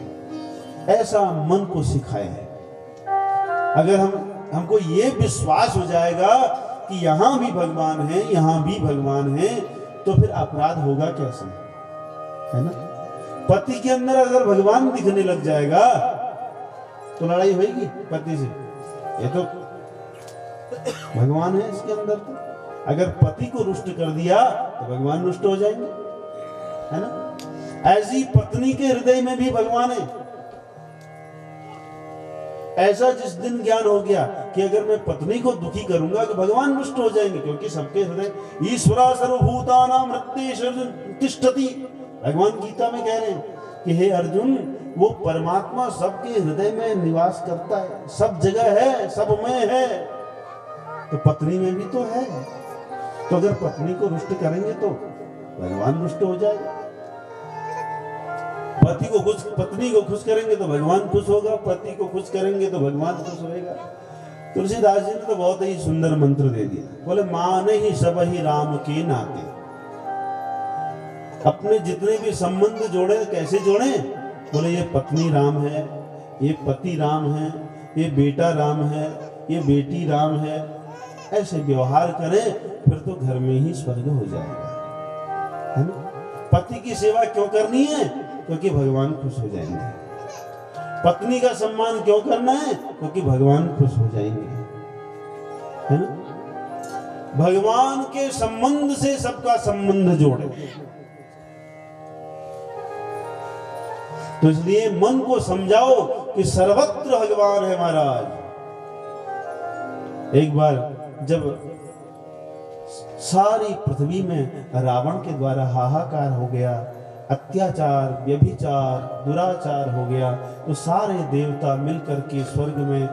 ऐसा मन को सिखाए। अगर हमको ये विश्वास हो जाएगा कि यहां भी भगवान है, यहां भी भगवान है, तो फिर अपराध होगा कैसे, है ना? पति के अंदर अगर भगवान दिखने लग जाएगा तो लड़ाई होगी पति से। ये तो भगवान है इसके अंदर। तो अगर पति को रुष्ट कर दिया तो भगवान रुष्ट हो जाएंगे, है ना? ऐसी पत्नी के हृदय में भी भगवान है। ऐसा जिस दिन ज्ञान हो गया कि अगर मैं पत्नी को दुखी करूंगा तो भगवान रुष्ट हो जाएंगे, क्योंकि सबके हृदय ईश्वरा सर्वभूतानां हृदयेषु तिष्ठति। भगवान गीता में कह रहे हैं कि हे अर्जुन, वो परमात्मा सबके हृदय में निवास करता है, सब जगह है, सब में है। तो पत्नी में भी तो है। तो अगर पत्नी को रुष्ट करेंगे तो भगवान रुष्ट हो जाएगा। पत्नी को खुश करेंगे तो भगवान खुश होगा, पति को खुश करेंगे तो भगवान खुश होएगा। तुलसीदास जी ने तो बहुत ही सुंदर मंत्र दे दिया, बोले माने ही सब ही राम के नाते। अपने जितने भी संबंध जोड़े, कैसे जोड़े? बोले ये पत्नी राम है, ये पति राम है, ये बेटा राम है, ये बेटी राम है। ऐसे व्यवहार करें, फिर तो घर में ही स्वर्ग हो जाएगा, है ना? पति की सेवा क्यों करनी है? क्योंकि भगवान खुश हो जाएंगे। पत्नी का सम्मान क्यों करना है? क्योंकि भगवान खुश हो जाएंगे, है ना? भगवान के संबंध से सबका संबंध जोड़े। तो इसलिए मन को समझाओ कि सर्वत्र भगवान है महाराज। एक बार जब सारी पृथ्वी में रावण के द्वारा हाहाकार हो गया, अत्याचार, व्यभिचार, दुराचार हो गया, तो सारे देवता मिलकर के स्वर्ग में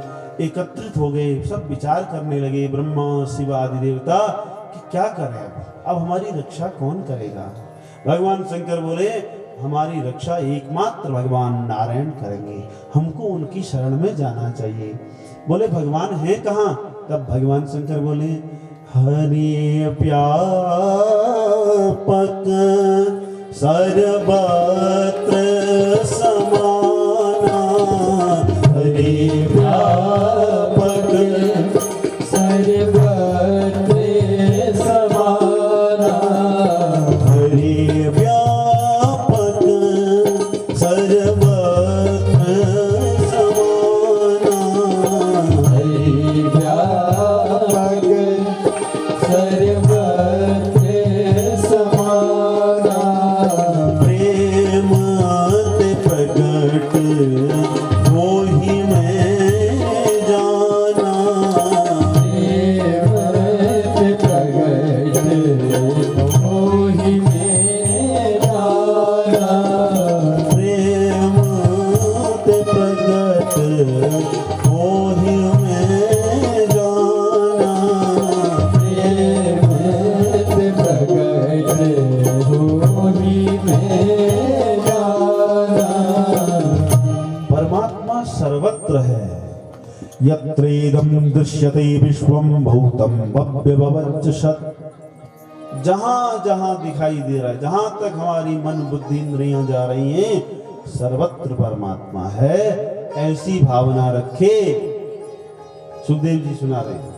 एकत्रित हो गए। सब विचार करने लगे, ब्रह्मा शिव आदि देवता, कि क्या करें अब हमारी रक्षा कौन करेगा। भगवान शंकर बोले हमारी रक्षा एकमात्र भगवान नारायण करेंगे, हमको उनकी शरण में जाना चाहिए। बोले भगवान हैं कहाँ? तब भगवान शंकर बोले हरि व्यापक सर्वत्र समाना, हरि व्यापक सर्वत्र समाना, हरि व्यापक सर्वत्र समाना, हरि व्यापक सर्वत्र समाना, प्रेम ते प्रगट वो ही मैं जाना, प्रेम प्रगट मोहि में जाना, प्रेम ते प्रगट वो ही मैं जाना, प्रेम प्रगट मोहि में जाना। परमात्मा सर्वत्र है। यत्रेदं दृश्यते विश्वं भूतं भव्यभवच्च सत्। जहां जहां दिखाई दे रहा है, जहां तक हमारी मन बुद्धि इंद्रियां जा रही हैं, सर्वत्र परमात्मा है, ऐसी भावना रखे। सुखदेव जी सुना रहे हैं।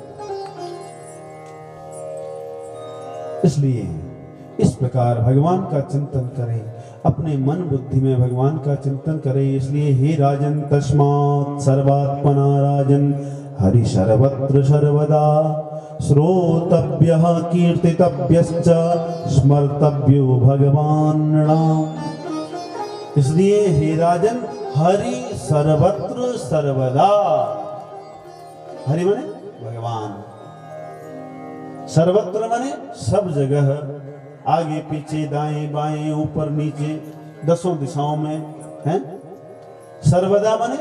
इसलिए इस प्रकार भगवान का चिंतन करें, अपने मन बुद्धि में भगवान का चिंतन करें। इसलिए हे राजन तस्मात् सर्वात्मना राजन हरि सर्वत्र सर्वदा श्रोतव्यः कीर्तितव्यश्च स्मर्तव्यो भगवान् नाम। इसलिए हे राजन हरि सर्वत्र सर्वदा, हरि माने भगवान, सर्वत्र माने सब जगह, आगे पीछे दाएं बाएं ऊपर नीचे दसों दिशाओं में हैं। सर्वदा माने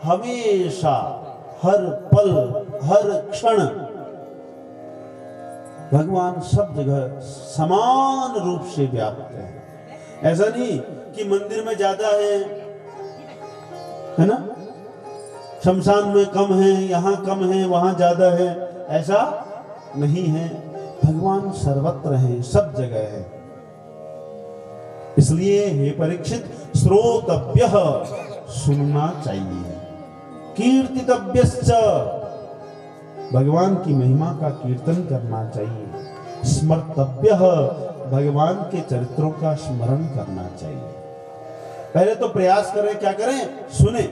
हमेशा, हर पल हर क्षण भगवान सब जगह समान रूप से व्याप्त है। ऐसा नहीं कि मंदिर में ज्यादा है ना, शमशान में कम है, यहाँ कम है, वहां ज्यादा है, ऐसा नहीं है। भगवान सर्वत्र है, सब जगह है। इसलिए हे परीक्षित श्रोतव्यः, सुनना चाहिए, कीर्तितव्यश्च, भगवान की महिमा का कीर्तन करना चाहिए, स्मर्तव्यः, भगवान के चरित्रों का स्मरण करना चाहिए। पहले तो प्रयास करें, क्या करें? सुने,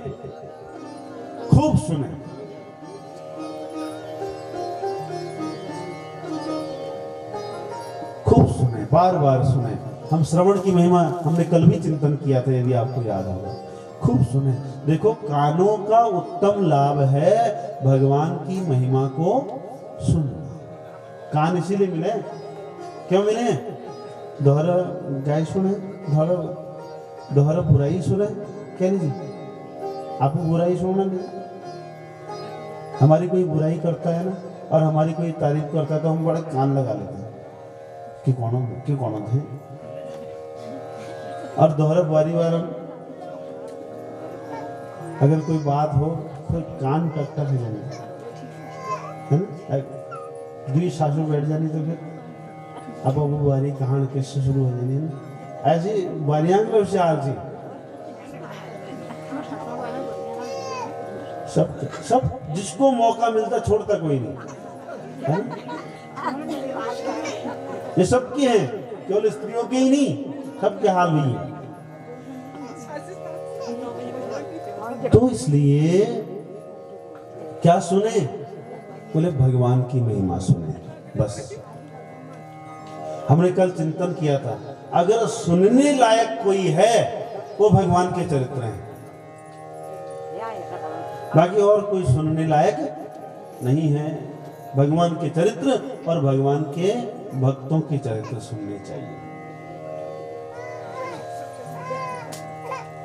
खूब सुने। खूब सुने, बार बार सुने। हम श्रवण की महिमा हमने कल भी चिंतन किया था, यदि आपको याद होगा। खूब सुने। देखो कानों का उत्तम लाभ है भगवान की महिमा को सुनना। कान इसीलिए मिले, क्यों मिले? दोहरा गाय सुने, दोहरा बुराई सुने, क्या नहीं जी? आपको बुराई सुनना नहीं? हमारी कोई बुराई करता है ना, और हमारी कोई तारीफ करता है तो हम बड़े कान लगा लेते हैं कि कौन थे। और दोहरा बारी बार अगर कोई बात हो तो कान टकटक हो जाने, है ना? दुई सासू बैठ जानी तो फिर अब वो बारी कहानी किससे शुरू हो जानी है, ऐसी बारियां से आलसी सब जिसको मौका मिलता छोड़ता कोई नहीं, है ना? ये सबकी है, केवल स्त्रियों की ही नहीं, सबके हाल में ही है। तो इसलिए क्या सुने? बोले भगवान की महिमा सुने, बस। हमने कल चिंतन किया था, अगर सुनने लायक कोई है वो भगवान के चरित्र हैं। बाकी और कोई सुनने लायक नहीं है। भगवान के चरित्र और भगवान के भक्तों के चरित्र सुनने चाहिए।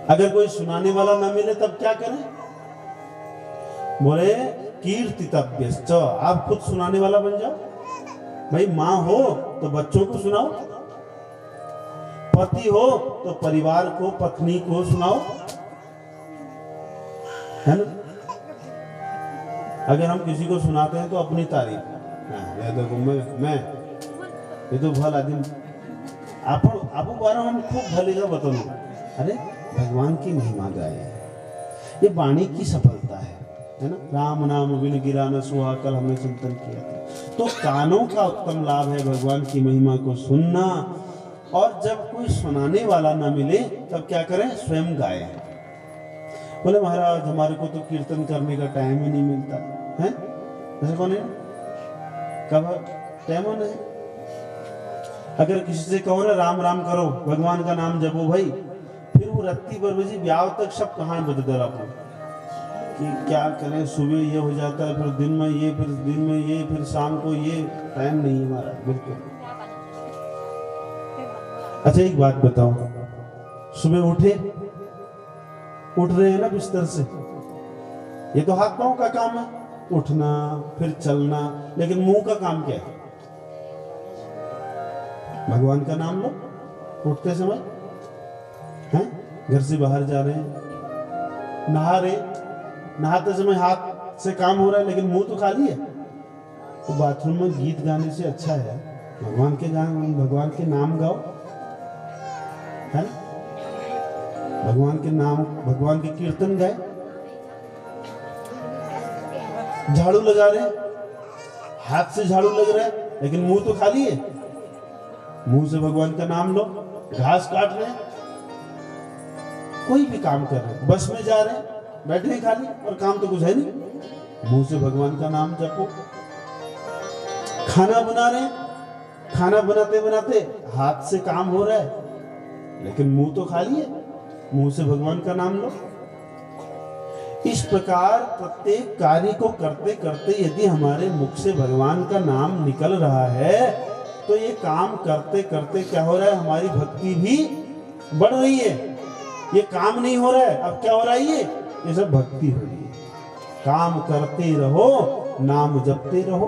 अगर कोई सुनाने वाला ना मिले तब क्या करें? बोले कीर्तितव्यश्च, आप खुद सुनाने वाला बन जाओ। भाई माँ हो तो बच्चों को सुनाओ, पति हो तो परिवार को, पत्नी को सुनाओ, है ना? अगर हम किसी को सुनाते हैं तो अपनी तारीफ, ये देखो मैं ये तो भला दिन आप बारे हम खूब भलेगा बताऊं। अरे भगवान की महिमा गाए, ये वाणी की सफलता है ना? राम नाम बिन गिरा न सुहा, कल हमने चिंतन किया था। तो कानों का उत्तम लाभ है भगवान की महिमा को सुनना। और जब कोई सुनाने वाला ना मिले तब क्या करें? स्वयं गाए। बोले महाराज हमारे को तो कीर्तन करने का टाइम ही नहीं मिलता है। ऐसा कौन है? कब टाइम नहीं? अगर किसी से कहो ना राम राम करो, भगवान का नाम जपो भाई, फिर वो रत्ती बरबजी ब्याह तक सब कहानी बदल रहा कि क्या करें, सुबह ये हो जाता है, फिर दिन में ये, फिर दिन में ये, फिर शाम को ये, टाइम नहीं हमारा बिल्कुल। अच्छा एक बात बताओ, सुबह उठ रहे हैं ना बिस्तर से, ये तो हाथ पांव का काम है, उठना फिर चलना, लेकिन मुंह का काम क्या है? भगवान का नाम लो उठते समय, हैं? घर से बाहर जा रहे हैं, नहाते समय हाथ से काम हो रहा है, लेकिन मुंह तो खाली है। तो बाथरूम में गीत गाने से अच्छा है भगवान के नाम गाओ, है ना? भगवान के नाम, भगवान के कीर्तन गाए। झाड़ू लगा रहे, हाथ से झाड़ू लग रहा है, लेकिन मुंह तो खाली है, मुंह से भगवान का नाम लो। घास काट रहे हैं, कोई भी काम कर रहे हैं, बस में जा रहे हैं, बैठे हैं खाली और काम तो कुछ है नहीं, मुंह से भगवान का नाम जपो। खाना बना रहे हैं, खाना बनाते बनाते हाथ से काम हो रहा है, लेकिन मुंह तो खाली है, मुंह से भगवान का नाम लो। इस प्रकार प्रत्येक कार्य को करते करते यदि हमारे मुख से भगवान का नाम निकल रहा है तो ये काम करते करते क्या हो रहा है? हमारी भक्ति भी बढ़ रही है। ये काम नहीं हो रहा है, अब क्या हो रहा है? ये सब भक्ति हो रही है। काम करते रहो, नाम जपते रहो।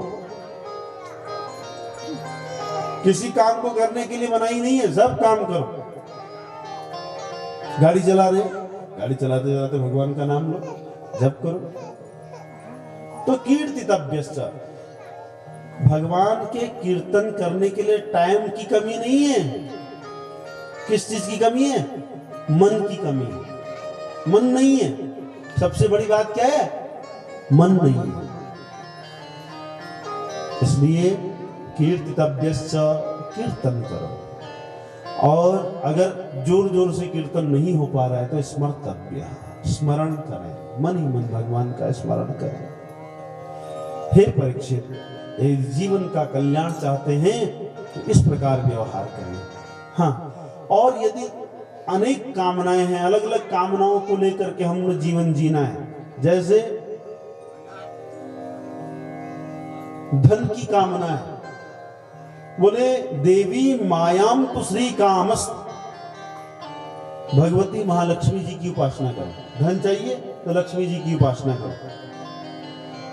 किसी काम को करने के लिए मनाही नहीं है, सब काम करो। गाड़ी चला रहे, गाड़ी चलाते चलाते भगवान का नाम लो, जप करो। तो कीर्तितव्यश्च, भगवान के कीर्तन करने के लिए टाइम की कमी नहीं है। किस चीज की कमी है? मन की कमी है। मन नहीं है, सबसे बड़ी बात क्या है? मन नहीं है। इसलिए कीर्तितव्यश्च, कीर्तन करो। और अगर जोर जोर से कीर्तन नहीं हो पा रहा है तो स्मर्तव्य, स्मरण करें, मन ही मन भगवान का स्मरण करें। हे परीक्षित, ये जीवन का कल्याण चाहते हैं तो इस प्रकार व्यवहार करें। हाँ, और यदि अनेक कामनाएं हैं, अलग अलग कामनाओं को लेकर के हमने जीवन जीना है, जैसे धन की कामना है, बोले देवी मायाम तो श्री कामस्त, भगवती महालक्ष्मी जी की उपासना करो। धन चाहिए तो लक्ष्मी जी की उपासना करो।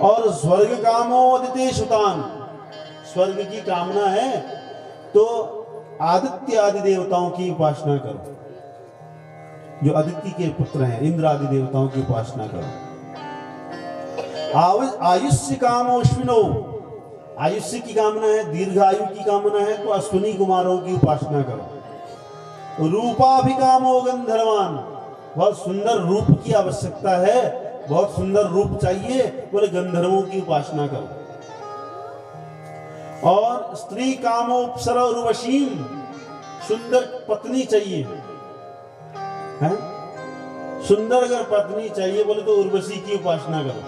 और स्वर्ग कामो अदिते सुतान, स्वर्ग की कामना है तो आदित्य आदि देवताओं की उपासना करो। जो आदित्य के पुत्र हैं, इंद्र आदि देवताओं की उपासना करो। आयुष्य कामो अश्विनो, आयुष्य की कामना है, दीर्घ आयु की कामना है तो अश्विनी कुमारों की उपासना करो। रूपाभिकामो गंधर्वान, बहुत सुंदर रूप की आवश्यकता है, बहुत सुंदर रूप चाहिए, बोले गंधर्वों की उपासना करो। और स्त्री कामो अप्सरा उर्वशीम, सुंदर पत्नी चाहिए है? सुंदर अगर पत्नी चाहिए बोले तो उर्वशी की उपासना करो।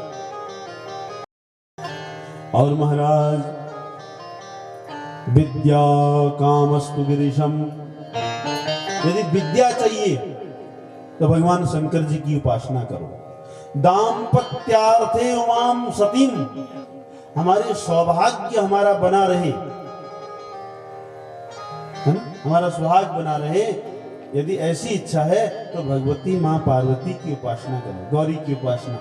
और महाराज विद्या कामस्तु गिरीशम, यदि विद्या चाहिए तो भगवान शंकर जी की उपासना करो। दाम्पत्यार्थे उमाम सतीम, हमारे सौभाग्य हमारा बना रहे, है ना, हमारा सौभाग्य बना रहे, यदि ऐसी इच्छा है तो भगवती माँ पार्वती की उपासना करो, गौरी की उपासना।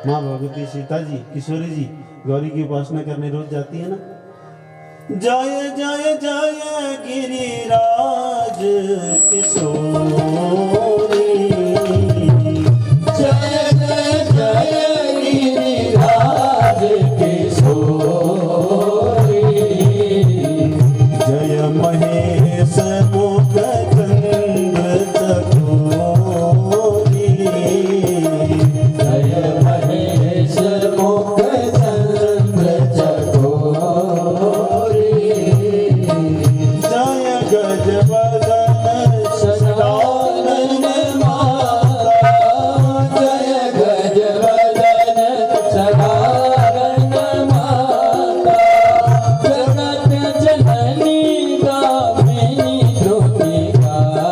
माँ भगवती सीता जी, किशोरी जी गौरी की उपासना करने रोज जाती है ना। जय जय जय गिरिराज किशोरी, जय जय जय गिरिराज किशोरी, जय महेश मुख चंद्र चकोरी, जय महेश मुख चंद्र चकोरी, जय गजवदन सदानन माता, जय गजवदन सदानन माता, जगत जननी गामिनी दुति गाथा,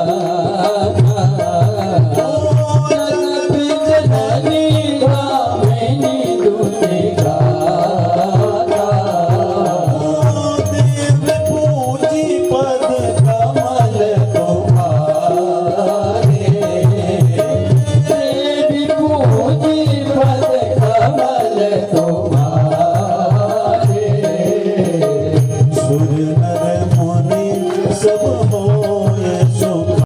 जगत जननी गामिनी दुति गाथा, देव पूजी पद कमल तुम्हारे, देवी पूजी पद कमल तुम्हारे।